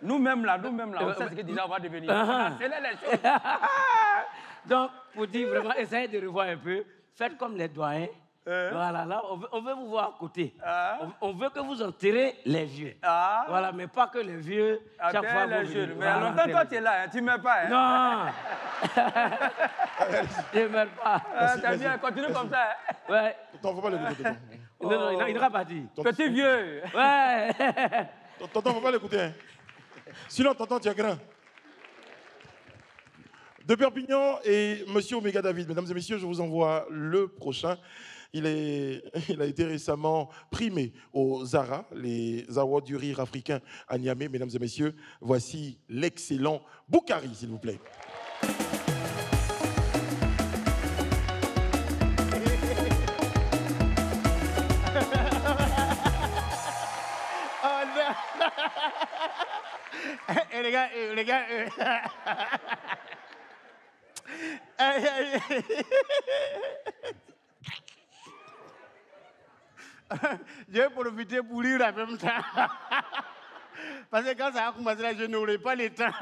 Nous-mêmes là, on sait ce que déjà on va devenir. C'est les choses. Donc, pour dire vraiment, essayez de revoir un peu. Faites comme les doyens. Voilà, là, on veut vous voir à côté. On veut que vous enterrez les vieux. Voilà, mais pas que les vieux, chaque fois les jeunes. Mais longtemps, toi, tu es là, hein, tu ne meurs pas. Hein. Non. Je ne meurs pas. T'as bien, continue comme ça. Hein. Ouais. Tonton, faut pas l'écouter, tonton. Non, il n'aura pas dit. Petit vieux. Ouais. Tonton, faut pas l'écouter. Hein. Sinon, tonton, tu es grand. De Perpignan et monsieur Oméga David. Mesdames et messieurs, je vous envoie le prochain. Il a été récemment primé aux Zara, les Awards du rire africain à Niamey. Mesdames et messieurs, voici l'excellent Boukari, s'il vous plaît. Et les gars, je vais profiter pour lire en même temps. Parce que quand ça a commencé là, je n'aurai pas le temps.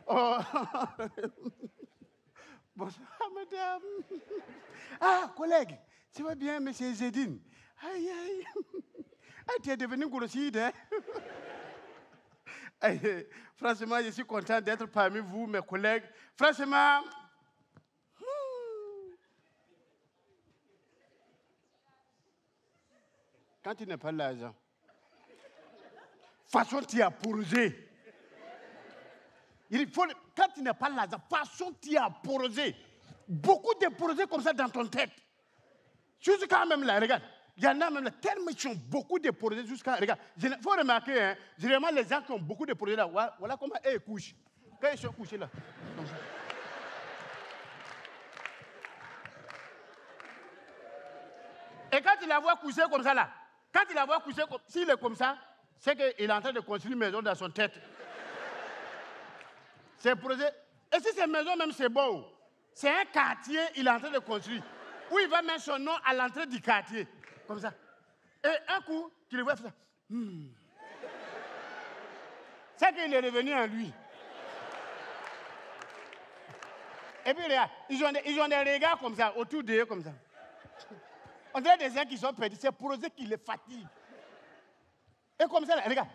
Oh. Bonsoir, madame. Ah, collègue, tu vas bien, monsieur Zedine? Aïe, aïe. Ah, tu es devenu grosside, hein? Aïe, franchement, je suis content d'être parmi vous, mes collègues. Franchement, quand tu n'as pas l'argent, façon tu as posé. Il faut, quand tu n'as pas l'argent, façon tu as posé. Beaucoup de projets comme ça dans ton tête. Jusqu'à même là, regarde. Il y en a même là, tellement ils ont beaucoup de projets jusqu'à. Regarde, il faut remarquer, hein, généralement les gens qui ont beaucoup de projets là, voilà comment ils couchent. Quand ils sont couchés là. Comme ça. Et quand il la voit coucher comme ça là, quand il la voit coucher, s'il est comme ça, c'est qu'il est en train de construire une maison dans son tête. C'est un projet. Et si cette maison même c'est beau, c'est un quartier il est en train de construire, où il va mettre son nom à l'entrée du quartier, comme ça. Et un coup, tu le vois faire ça. C'est qu'il est revenu en lui. Et puis regarde, ils ont des regards comme ça, autour d'eux comme ça. On dirait des gens qui sont perdus, c'est pour eux qui les fatiguent. Et comme ça, là, regarde,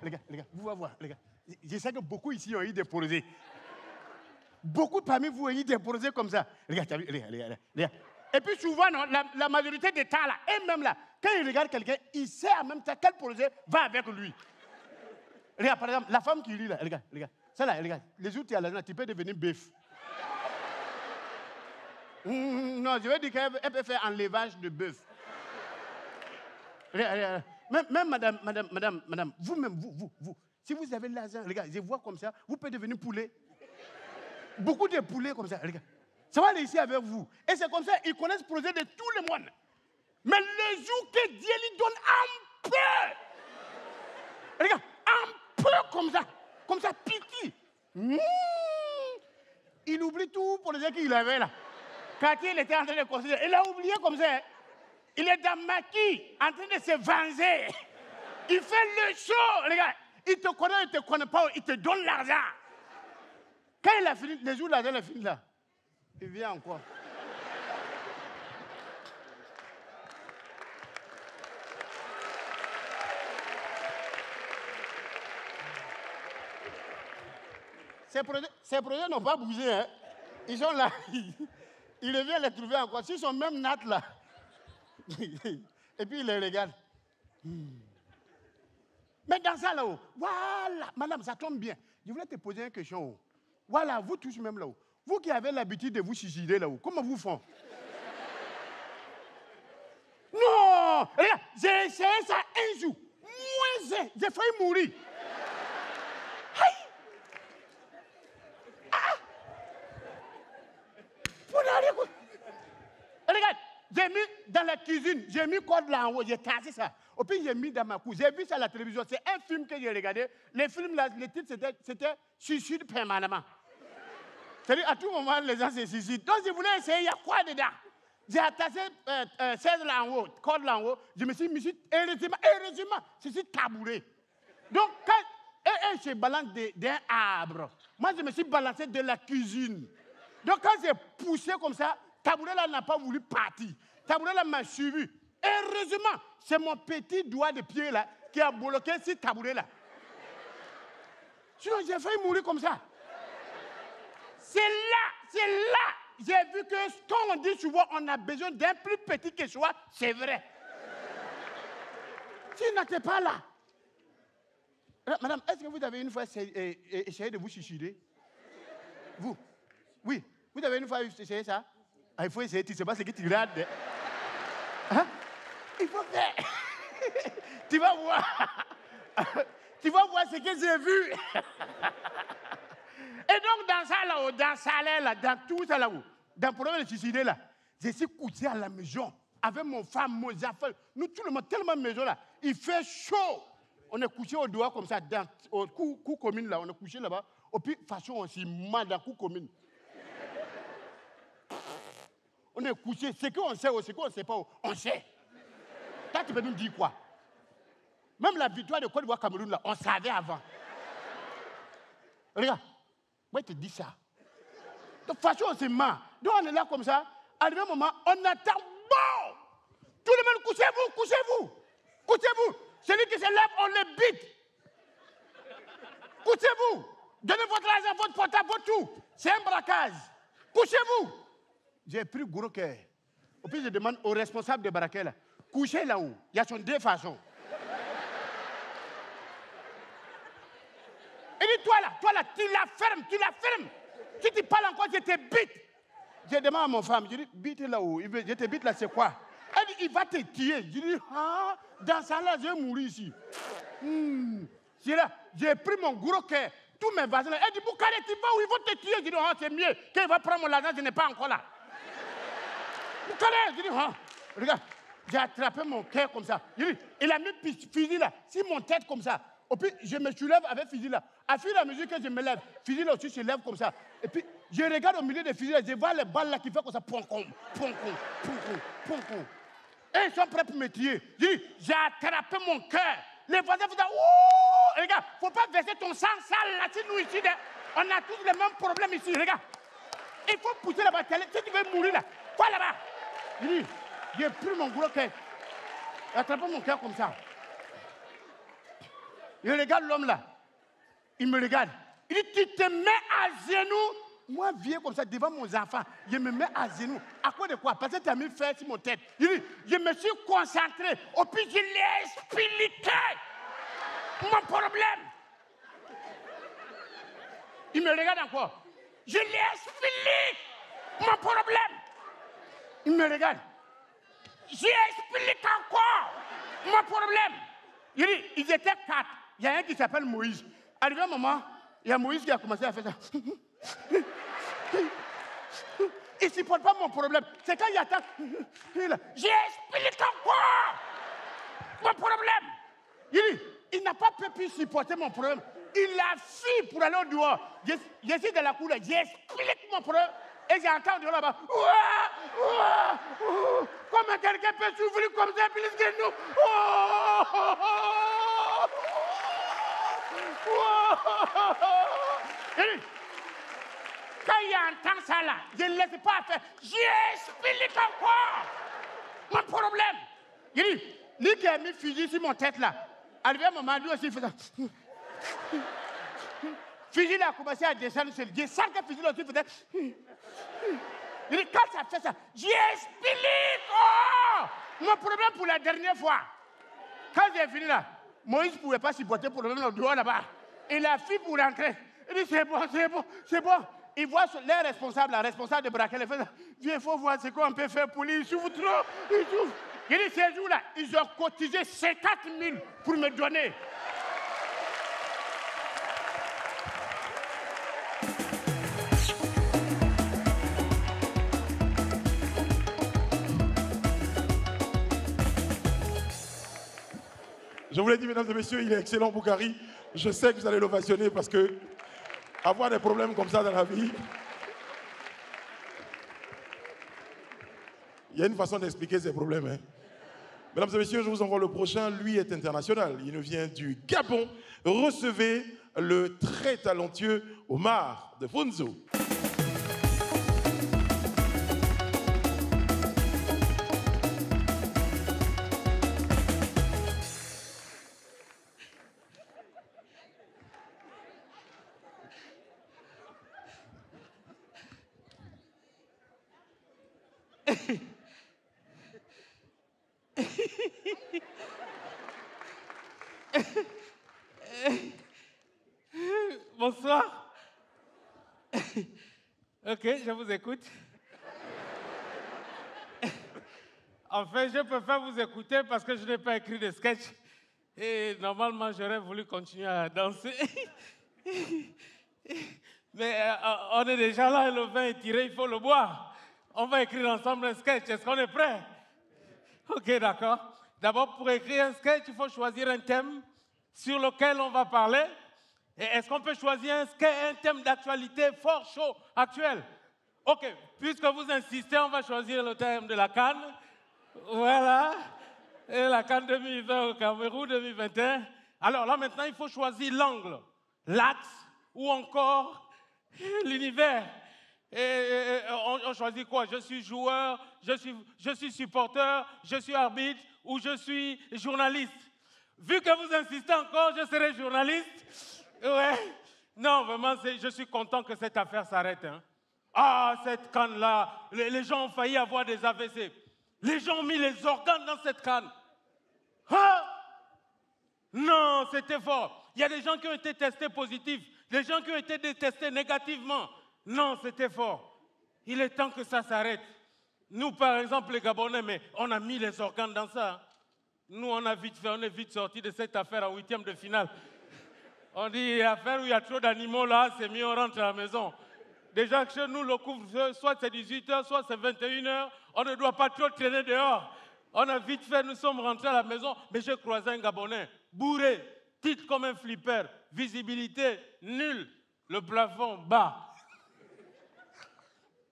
vous allez voir, regarde. Je sais que beaucoup ici ont eu des projets. Beaucoup parmi vous ont eu des projets comme ça. Regarde. Et puis souvent, non, la majorité des temps, là, et même là, quand il regarde quelqu'un, il sait en même temps quel projet va avec lui. Regarde, par exemple, la femme qui lit là, regarde. Ça là, regarde, les jours où tu es à la tu peux devenir bœuf. Non, je veux dire qu'elle peut faire enlevage de bœuf. Regarde. Même madame, vous-même, vous, si vous avez l'argent, regarde, je vois comme ça, vous pouvez devenir poulet. Beaucoup de poulets comme ça, regarde. Ça va aller ici avec vous. Et c'est comme ça, ils connaissent le projet de tout le monde. Mais le jour que Dieu lui donne un peu, regarde, un peu comme ça, petit. Il oublie tout pour le dire qu'il avait là. Quand il était en train de construire, il a oublié comme ça. Il est dans maquis, en train de se venger. Il fait le show, regarde. Il te connaît, il ne te connaît pas, il te donne l'argent. Quand il a fini, les jours où l'argent est fini là, il vient encore. Ces projets n'ont pas bougé, hein. Ils sont là. Il revient les trouver encore. S'ils sont même nats là. Et puis il les regarde. Mais dans ça là-haut, voilà, madame, ça tombe bien. Je voulais te poser une question. Voilà, vous tous même là-haut. Vous qui avez l'habitude de vous suicider là-haut, comment vous font? Non! Regarde, j'ai essayé ça un jour. Moins un, j'ai failli mourir. Aïe! Ah! Regarde, j'ai mis dans la cuisine, j'ai mis corde là en haut, j'ai cassé ça. Et puis j'ai mis dans ma couche. J'ai vu ça à la télévision. C'est un film que j'ai regardé. Les films là, le titre c'était Suicide permanemment. C'est-à-dire à tout moment les gens se suicident. Donc je voulais essayer, il y a quoi dedans? J'ai attaché 16 là en haut, corde là en haut. Je me suis mis, heureusement, je suis tabouré. Donc quand je balance d'un arbre, moi je me suis balancé de la cuisine. Donc quand j'ai poussé comme ça, tabouret là n'a pas voulu partir. Tabouret là m'a suivi. Heureusement, c'est mon petit doigt de pied là qui a bloqué ce tabouret là. Sinon, j'ai failli mourir comme ça. C'est là, j'ai vu que quand on dit souvent on a besoin d'un plus petit que soi, c'est vrai. Tu n'étais pas là. Madame, est-ce que vous avez une fois essayé de vous suicider? Vous? Oui. Vous avez une fois essayé ça? Ah, il faut essayer, tu ne sais pas ce que tu regardes. Hein? Il faut faire. Tu vas voir. Tu vas voir ce que j'ai vu. Et donc, dans ça là-haut, dans ça là, dans tout ça là-haut, dans le problème de suicider là, je suis couché à la maison avec mon femme, mon enfant. Nous, tout le monde, tellement maison là, il fait chaud. on est couché au dehors comme ça, au cour commune là, on est couché là-bas. Et puis, façon, on s'y ment dans la cour commune. On est couché, c'est qu'on sait ou c'est qu'on ne sait pas, on sait. Toi, tu peux nous dire quoi? Même la victoire de Côte d'Ivoire Cameroun, là, on savait avant. Regarde, moi, je te dis ça. De toute façon, on se ment. Donc, on est là comme ça. À un moment, on attend. Bon! Tout le monde, couchez-vous, couchez-vous. Couchez-vous. Celui qui se lève, on le bite. Couchez-vous. Donnez votre argent, votre portable, votre tout. C'est un braquage. Couchez-vous. J'ai pris gros cœur. Et puis, je demande au responsable de braquage, là, couchez là-haut. Il y a son deux façons. Et dis, toi là, tu la fermes. Si tu parles encore, je te bite. Je demande à mon femme, je dis, bite là-haut. Je te bite là, c'est quoi? Elle dit, il va te tuer. Je dis, ah, dans ça là, je vais mourir ici. C'est là, j'ai pris mon gros cœur, tous mes voisins là. Elle dit, Boukare, tu vas où? Ils vont te tuer. Je dis, ah, c'est mieux. Quand il va prendre mon argent, je n'ai pas encore là. Boukare, je dis, ah, regarde, j'ai attrapé mon cœur comme ça. Je dis, il a mis fusil là, sur mon tête comme ça. Et puis, je me soulève avec fusil là. À fur et à mesure que je me lève, fusil là aussi se lève comme ça. Et puis, je regarde au milieu des fusils là, je vois les balles là qui font comme ça, poncon. Et ils sont prêts pour me tuer. Je dis, j'ai attrapé mon cœur. Les voisins vous disent, ouh, regarde, faut pas verser ton sang sale là, si nous ici, on a tous les mêmes problèmes ici, regarde. Il faut pousser là-bas, si tu veux mourir là, quoi là-bas? Je dis, j'ai pris mon gros cœur, j'ai attrapé mon cœur comme ça. Je regarde l'homme là. Il me regarde. Il dit, tu te mets à genoux. Moi, viens comme ça devant mon enfant. Je me mets à genoux. À quoi de quoi? Parce que tu as mis fer sur mon tête. Il dit, je me suis concentré. Et puis je l'ai expliqué. Mon problème. Il me regarde encore. Je l'ai expliqué. Mon problème. Il me regarde. J'explique encore. Mon problème. Il dit, ils étaient 4. Il y a un qui s'appelle Moïse. Arrivé un moment, il y a Moïse qui a commencé à faire ça. Il ne supporte pas mon problème. C'est quand il attaque. J'explique encore mon problème. Il dit, il n'a pas pu supporter mon problème. Il a fui pour aller au dehors. Je suis dans la cour, j'explique mon problème. Et j'entends au dehors là-bas. Comment quelqu'un peut souffrir comme ça plus que nous? Quand il entend ça là, je ne laisse pas faire. J'explique encore mon problème. Il dit, lui qui a mis fusil sur mon tête là, arrivé un moment, lui aussi il fait ça. Fusil a commencé à descendre sur lui. Je sens que fusil aussi faisait. Il dit, quand ça fait ça, j'explique mon problème pour la dernière fois. Quand j'ai fini là, Moïse ne pouvait pas supporter le problème au dehors là-bas. Il a fui pour rentrer. Il dit, c'est bon. Il voit les responsables, la responsable de braquer, il fait ça. Viens, il faut voir ce qu'on peut faire pour lui. Il souffre trop. Il dit, ces jours-là, ils ont cotisé 50 000 pour me donner. Je vous l'ai dit, mesdames et messieurs, il est excellent, Boukari. Je sais que vous allez l'ovationner parce que avoir des problèmes comme ça dans la vie, il y a une façon d'expliquer ces problèmes. Hein. Mesdames et messieurs, je vous envoie le prochain. Lui est international. Il nous vient du Gabon. Recevez le très talentueux Omar de Funzo. Bonsoir. Ok, je vous écoute. Enfin, je préfère vous écouter parce que je n'ai pas écrit de sketch. Et normalement, j'aurais voulu continuer à danser. Mais on est déjà là, le vin est tiré, il faut le boire. On va écrire ensemble un sketch. Est-ce qu'on est prêt? Ok, d'accord. D'abord, pour écrire un sketch, il faut choisir un thème sur lequel on va parler. Et est-ce qu'on peut choisir un thème d'actualité fort chaud, actuel? Ok, puisque vous insistez, on va choisir le thème de la CAN. Voilà. Et la CAN 2020 au Cameroun 2021. Alors là, maintenant, il faut choisir l'angle, l'axe ou encore l'univers. Et on choisit quoi? Je suis joueur, je suis supporter, je suis arbitre ou je suis journaliste. Vu que vous insistez encore, je serai journaliste. Ouais. Non, vraiment, je suis content que cette affaire s'arrête. Hein. Ah, cette canne-là, les gens ont failli avoir des AVC. Les gens ont mis les organes dans cette canne. Ah! Non, c'était fort. Il y a des gens qui ont été testés positifs, des gens qui ont été testés négativement. Non, c'était fort. Il est temps que ça s'arrête. Nous, par exemple, les Gabonais, mais on a mis les organes dans ça. Nous, on est vite sortis de cette affaire en 8e de finale. On dit, affaire où il y a trop d'animaux là, c'est mieux, on rentre à la maison. Déjà que chez nous, le couvre-feu, soit c'est 18h, soit c'est 21h, on ne doit pas trop traîner dehors. On a vite fait, nous sommes rentrés à la maison, mais j'ai croisé un Gabonais, bourré, titre comme un flipper, visibilité nulle, le plafond bas.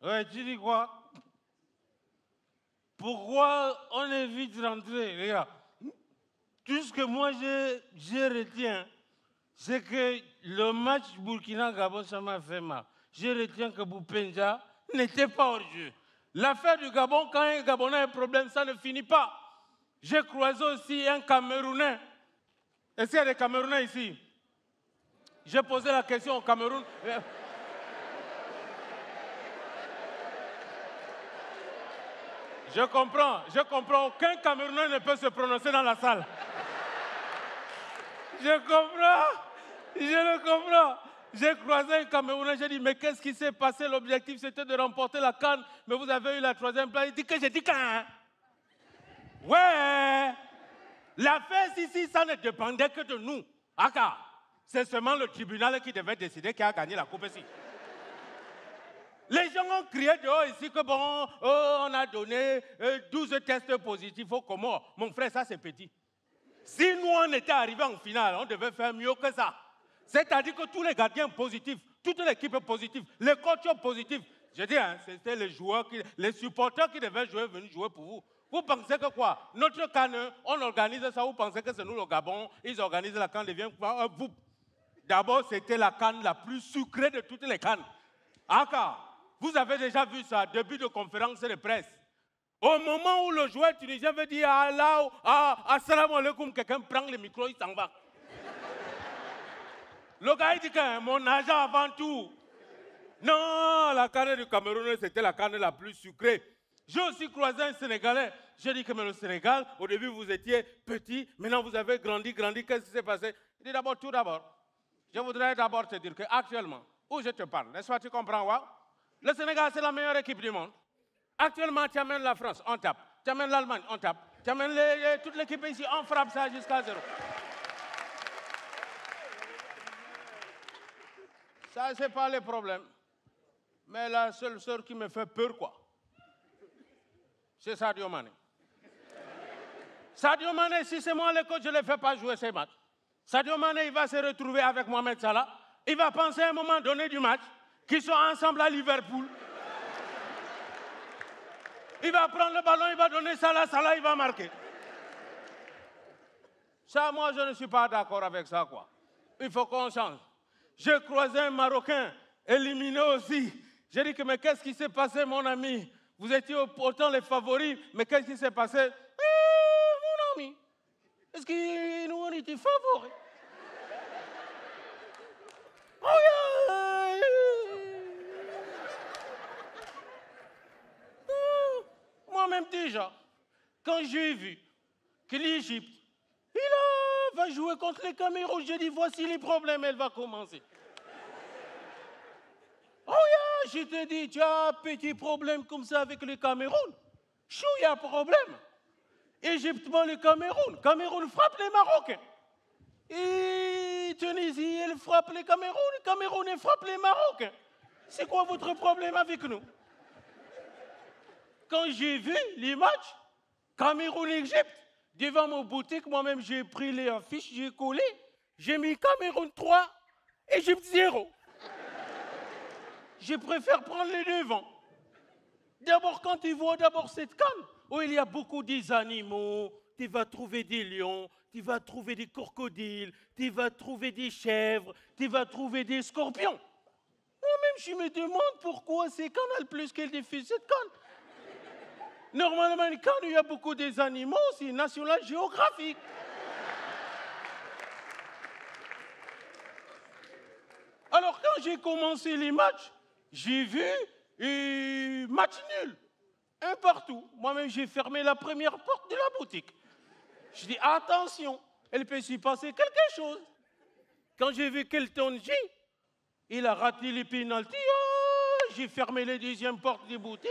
Ouais, tu dis quoi? Pourquoi on est vite rentré, les gars? Tout ce que moi je retiens, c'est que le match Burkina-Gabon, ça m'a fait mal. Je retiens que Boupenja n'était pas hors jeu. L'affaire du Gabon, quand un Gabonais a un problème, ça ne finit pas. J'ai croisé aussi un Camerounais. Est-ce qu'il y a des Camerounais ici? J'ai posé la question au Cameroun. Je comprends. Aucun Camerounais ne peut se prononcer dans la salle. Je le comprends. J'ai croisé un Camerounais, j'ai dit, mais qu'est-ce qui s'est passé? L'objectif, c'était de remporter la CAN, mais vous avez eu la 3e place. Il dit que j'ai dit qu'un. Ouais. L'affaire ici, ça ne dépendait que de nous. Aka, c'est seulement le tribunal qui devait décider qui a gagné la coupe ici. Les gens ont crié dehors ici que bon, on a donné 12 tests positifs aux Comores. Mon frère, ça c'est petit. Si nous, on était arrivés en finale, on devait faire mieux que ça. C'est-à-dire que tous les gardiens positifs, toute l'équipe positive, les coachs positifs, je dis, hein, c'était les joueurs, les supporters qui devaient venir jouer pour vous. Vous pensez que quoi? Notre CAN, on organise ça, vous pensez que c'est nous le Gabon, ils organisent la CAN, vous. D'abord, c'était la CAN la plus sucrée de toutes les CAN. Aka, vous avez déjà vu ça, début de conférence de presse. Au moment où le joueur tunisien veut dire Allah, assalamu alaikum, quelqu'un prend le micro, il s'en va. Le gars il dit que mon agent avant tout. Non, la canne du Cameroun, c'était la canne la plus sucrée. J'ai aussi croisé un Sénégalais. J'ai dit que mais le Sénégal, au début vous étiez petit, maintenant vous avez grandi. Qu'est-ce qui s'est passé? Il dit tout d'abord, je voudrais d'abord te dire qu'actuellement, où je te parle, n'est-ce pas, tu comprends, ouais? Le Sénégal, c'est la meilleure équipe du monde. Actuellement, tu amènes la France, on tape. Tu amènes l'Allemagne, on tape. Tu amènes toute l'équipe ici, on frappe ça jusqu'à 0. Ça, c'est pas le problème. Mais la seule sœur qui me fait peur, quoi, c'est Sadio Mané. Sadio Mané, si c'est moi le coach, je ne le fais pas jouer ces matchs. Sadio Mané, il va se retrouver avec Mohamed Salah. Il va penser à un moment donné du match qu'ils sont ensemble à Liverpool. Il va prendre le ballon, il va donner Salah, il va marquer. Ça, moi, je ne suis pas d'accord avec ça, quoi. Il faut qu'on change. J'ai croisé un Marocain, éliminé aussi. J'ai dit que, mais qu'est-ce qui s'est passé, mon ami? Vous étiez autant les favoris, mais qu'est-ce qui s'est passé? Mon ami, est-ce que nous, on était favoris? Oh, yeah. Moi-même déjà, quand j'ai vu que l'Égypte, va jouer contre les Cameroun, j'ai dit, voici les problèmes, elle va commencer. Oh yeah, je te dis, tu as un petit problème comme ça avec le Cameroun. Chou, il y a un problème. Égypte bat le Cameroun. Cameroun frappe les Marocains. Et Tunisie, elle frappe les Cameroun. Cameroun, elle frappe les Marocains. C'est quoi votre problème avec nous? Quand j'ai vu les matchs, Cameroun-Égypte, devant mon boutique, moi-même, j'ai pris les affiches, j'ai collé. J'ai mis Cameroun 3, Égypte 0. Je préfère prendre les devants. D'abord, quand tu vois d'abord cette canne, où il y a beaucoup des animaux, tu vas trouver des lions, tu vas trouver des crocodiles, tu vas trouver des chèvres, tu vas trouver des scorpions. Moi-même, je me demande pourquoi c'est Canal Plus qu'elle diffuse cette canne. Normalement, quand il y a beaucoup des animaux, c'est National Geographic. Alors, quand j'ai commencé les matchs, j'ai vu match nul. Un partout. Moi-même, j'ai fermé la première porte de la boutique. Je dis, attention, elle peut s'y passer quelque chose. Quand j'ai vu Kelton G, il a raté les pénaltys. Oh, j'ai fermé les deuxièmes portes des boutiques.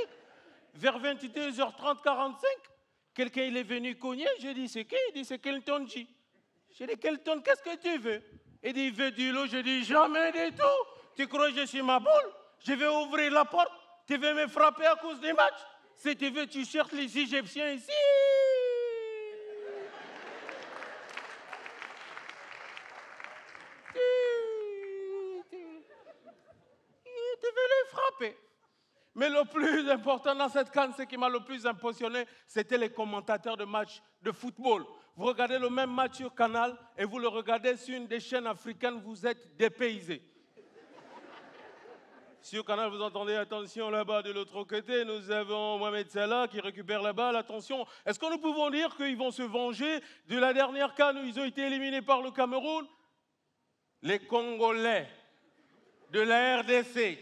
Vers 22h30, 45, quelqu'un il est venu cogner. J'ai dit, c'est qui? Il dit, c'est Kelton G. J'ai dit, Kelton, qu'est-ce que tu veux? Il dit, il veut du lot. J'ai dit, jamais du tout. Tu crois que je suis ma boule? Je vais ouvrir la porte. Tu veux me frapper à cause des matchs? Si tu veux, tu cherches les Égyptiens ici. Tu veux les frapper. Mais le plus important dans cette canne, ce qui m'a le plus impressionné, c'était les commentateurs de matchs de football. Vous regardez le même match sur Canal et vous le regardez sur une des chaînes africaines, vous êtes dépaysés. Sur Canal, vous entendez, attention là-bas de l'autre côté, nous avons Mohamed Salah qui récupère la balle, attention. Est-ce que nous pouvons dire qu'ils vont se venger de la dernière canne où ils ont été éliminés par le Cameroun? Les Congolais de la RDC,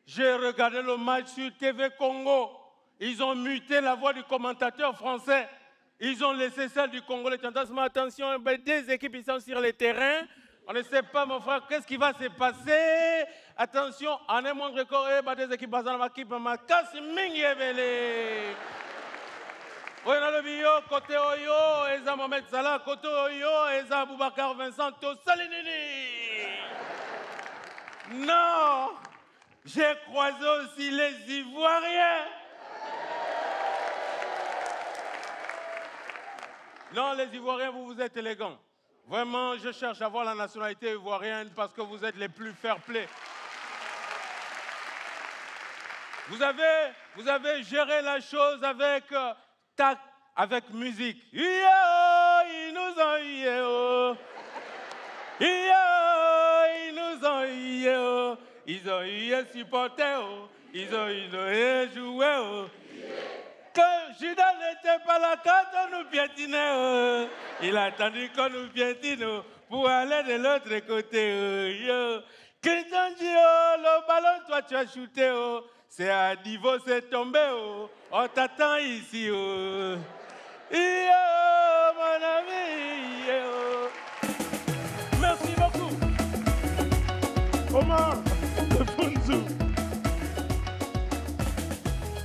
j'ai regardé le match sur TV Congo, ils ont muté la voix du commentateur français, ils ont laissé celle du Congolais. Attention, des équipes ils sont sur les terrains. On ne sait pas, mon frère, qu'est-ce qui va se passer. Attention, en un monde record, des équipes basées dans ma équipe, ma casse, mingébélé. Oui, dans le bio, côté Oyo, Eza Mohamed Salah, côté Oyo, Eza Boubacar Vincent, Salinini. Non, j'ai croisé aussi les Ivoiriens. Non, les Ivoiriens, vous êtes élégants. Vraiment, je cherche à avoir la nationalité ivoirienne parce que vous êtes les plus fair-play. Vous avez géré la chose avec tact, avec musique. Ils nous ont eu. Ils nous ont eu. Ils ont eu supporter. Ils ont eu jouer. Quand Judas n'était pas là, quand on nous piétinait, il a attendu qu'on nous piétine pour aller de l'autre côté. Clinton dit, le ballon, toi tu as shooté, c'est à niveau, c'est tombé, on t'attend ici. Mon ami. Merci beaucoup. Omar de Fonzu.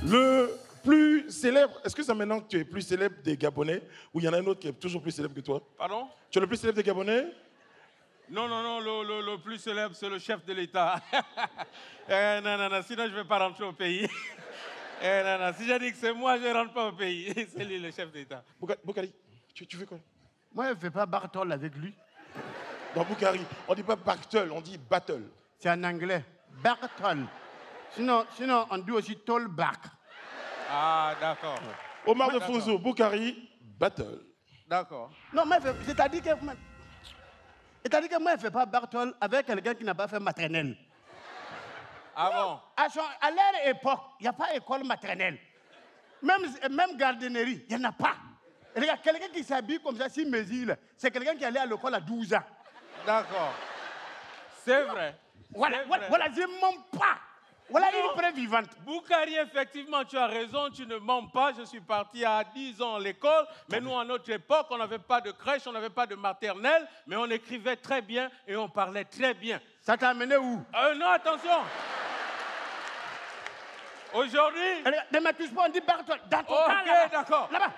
Le plus célèbre, est-ce que c'est maintenant que tu es plus célèbre des Gabonais ou il y en a un autre qui est toujours plus célèbre que toi? Pardon? Tu es le plus célèbre des Gabonais? Non, le plus célèbre, c'est le chef de l'État. Non, sinon je ne vais pas rentrer au pays. Non, si je dis que c'est moi, je ne rentre pas au pays. C'est lui le chef d'État. Boukari, tu fais quoi? Moi, je ne fais pas battle avec lui. Dans Boukari, on ne dit pas battle, on dit battle. C'est en anglais. Battle. Sinon, on dit aussi tollback. Ah, d'accord. Omar de Fonzo, Boukari, battle. D'accord. Non, mais c'est-à-dire que moi, je ne fais pas battle avec quelqu'un qui n'a pas fait maternelle. Ah bon? À leur époque, il n'y a pas d'école maternelle. Même gardiennerie, il n'y en a pas. Regarde, quelqu'un qui s'habille comme ça, 6 mesures, c'est quelqu'un qui allait à l'école à 12 ans. D'accord. C'est vrai. Voilà, je ne mens pas. Voilà une preuve vivante. Boukari, effectivement, tu as raison, tu ne mens pas. Je suis parti à 10 ans à l'école, mais nous, à notre époque, on n'avait pas de crèche, on n'avait pas de maternelle, mais on écrivait très bien et on parlait très bien. Ça t'a amené où? Non, attention. Aujourd'hui... Ne me touche pas, on dit Bartol. Dans ton Ok, là-bas. d'accord. Là-bas.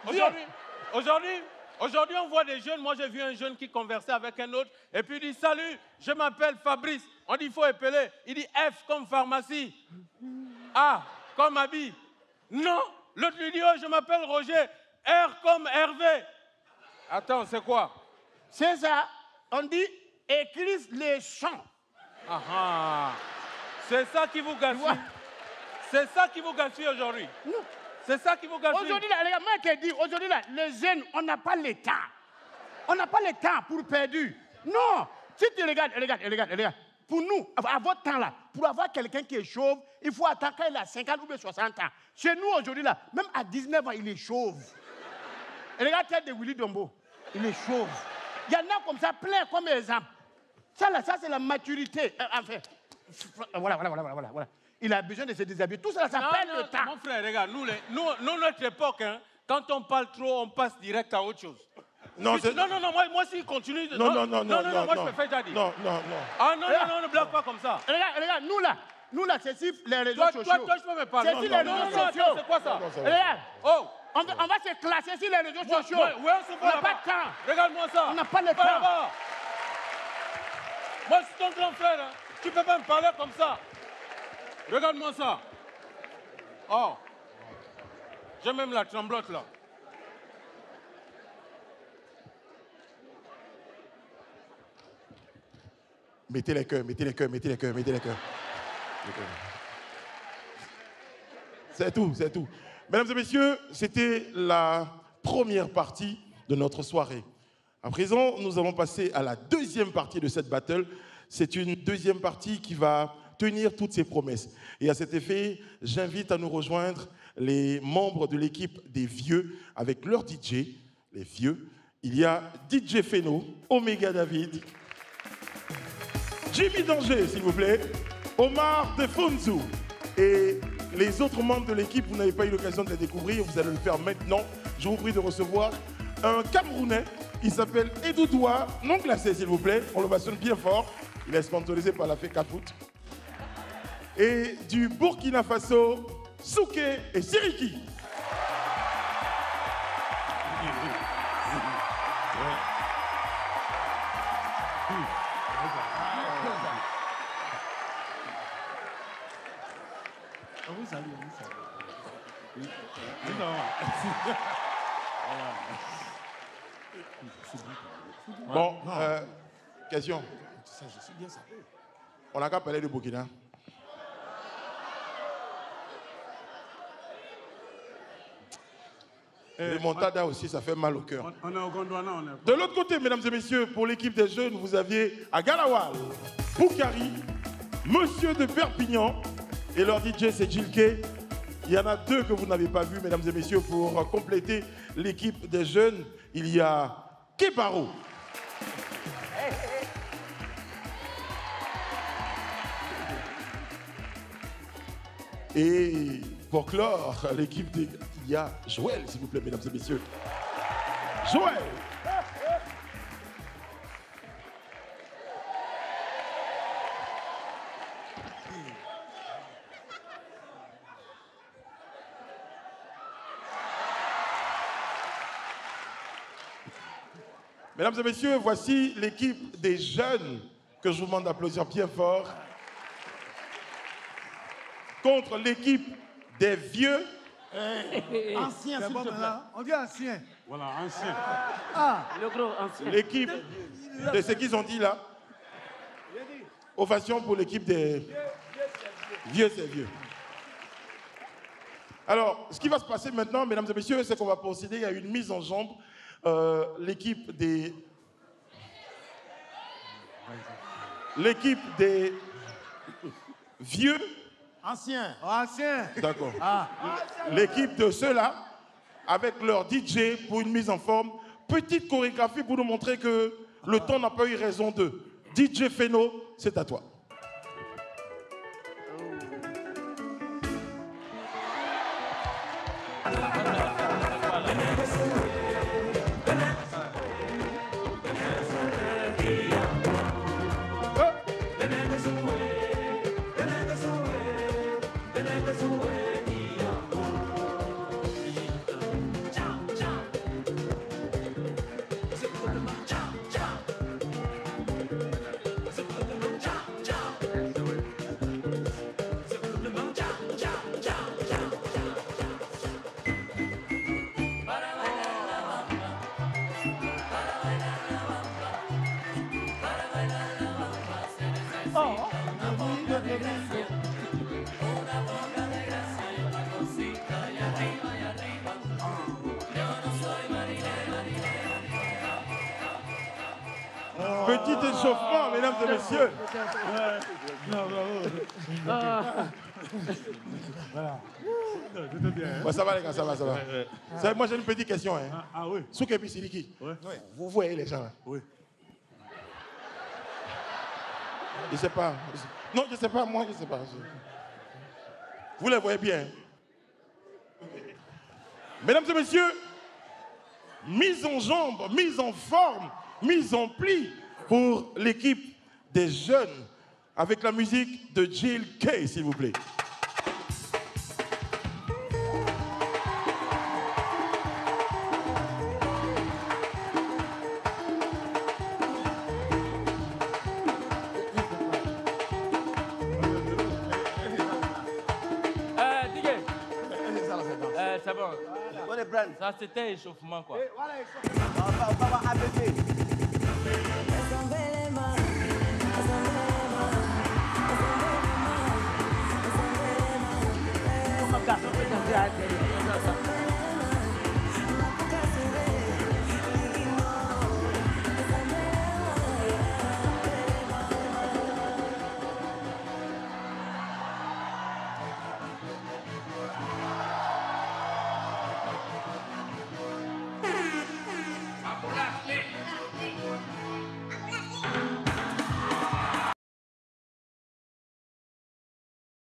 Aujourd'hui, on voit des jeunes. Moi, j'ai vu un jeune qui conversait avec un autre. Et puis il dit, salut, je m'appelle Fabrice. On dit, il faut épeler. Il dit, F comme pharmacie. A comme habit. Non. L'autre lui dit, oh, je m'appelle Roger. R comme Hervé. Attends, c'est quoi? C'est ça. On dit éclisse les champs. Ah ah. C'est ça qui vous gaspille. C'est ça qui vous gaspille aujourd'hui. C'est ça qui vous gaspille. Aujourd'hui, là, regarde, moi qui ai dit, aujourd'hui, là, les jeunes, on n'a pas le temps. On n'a pas le temps pour perdu. Non. Si tu regardes. Pour nous, à votre temps, là, pour avoir quelqu'un qui est chauve, il faut attendre quand il a 50 ou 60 ans. Chez nous, aujourd'hui, là, même à 19 ans, il est chauve. Et regarde la tête de Willy Dombo. Il est chauve. Il y en a comme ça, plein comme exemple. Ça, là, ça c'est la maturité. Enfin, voilà. Il a besoin de se déshabiller. Tout ça, ça perd le temps. Mon frère, regarde, nous, notre époque, hein, quand on parle trop, on passe direct à autre chose. Non, moi s'il continue... Non, moi je préfère déjà dire. Non. Ah non, ne blague pas comme ça. Regarde, nous là, c'est si les réseaux sociaux. Toi, je peux me parler. C'est si les réseaux sociaux. C'est quoi ça? Regarde. Oh. On va se classer sur les réseaux sociaux. On n'a pas de temps. Regarde-moi ça. On n'a pas le temps. Moi, c'est ton grand frère. Hein. Tu peux pas me parler comme ça. Regarde-moi ça. Oh. J'ai même la tremblote là. Mettez les cœurs. C'est tout. Mesdames et messieurs, c'était la première partie de notre soirée. À présent, nous allons passer à la deuxième partie de cette battle. C'est une deuxième partie qui va tenir toutes ses promesses. Et à cet effet, j'invite à nous rejoindre les membres de l'équipe des vieux avec leur DJ, les vieux. Il y a DJ Feno, Omega David, Jimmy Danger, s'il vous plaît, Omar Defonzu. Et les autres membres de l'équipe, vous n'avez pas eu l'occasion de les découvrir, vous allez le faire maintenant. Je vous prie de recevoir un Camerounais, il s'appelle Edoudoua, non classé, s'il vous plaît. On le mentionne bien fort. Il est sponsorisé par la FECAFOOT. Et du Burkina Faso, Souké et Siriki. Bon, question. On n'a qu'à parler de Burkina. Les Montada aussi, ça fait mal au cœur. On est au Gondwana, De l'autre côté, mesdames et messieurs, pour l'équipe des jeunes, vous aviez à Galawal, Boukari, Monsieur de Perpignan, et leur DJ c'est Jilke. Il y en a deux que vous n'avez pas vus, mesdames et messieurs, pour compléter l'équipe des jeunes. Il y a Kebaro. Et pour clore l'équipe des... Il y a Joël, s'il vous plaît, mesdames et messieurs. Joël. Mesdames et messieurs, voici l'équipe des jeunes que je vous demande d'applaudir bien fort contre l'équipe des vieux. Ancien, s'il te plaît. On dit ancien. Voilà, ancien. Le gros ancien. L'équipe de ce qu'ils ont dit là. Ovation pour l'équipe des vieux, c'est vieux. Alors, ce qui va se passer maintenant, mesdames et messieurs, c'est qu'on va procéder à une mise en jambe. L'équipe des vieux. Ancien. D'accord. L'équipe de ceux-là, avec leur DJ pour une mise en forme. Petite chorégraphie pour nous montrer que le temps n'a pas eu raison d'eux. DJ Feno, c'est à toi. C'était chauffant, mesdames et messieurs. Non, bravo. C'était bien. Hein? Ouais, ça va les gars, ça va. Moi j'ai une petite question. Hein. Ah oui. Souké Pissiliki. Ouais. Vous voyez les gens là? Oui. Je sais pas. Non, je sais pas, moi je sais pas. Vous les voyez bien. Mesdames et messieurs, mise en jambe, mise en forme, mise en pli pour l'équipe des jeunes avec la musique de Jill Kay, s'il vous plaît. C'est bon. Ça, c'était un échauffement, quoi. Garçon peut danser à la télé.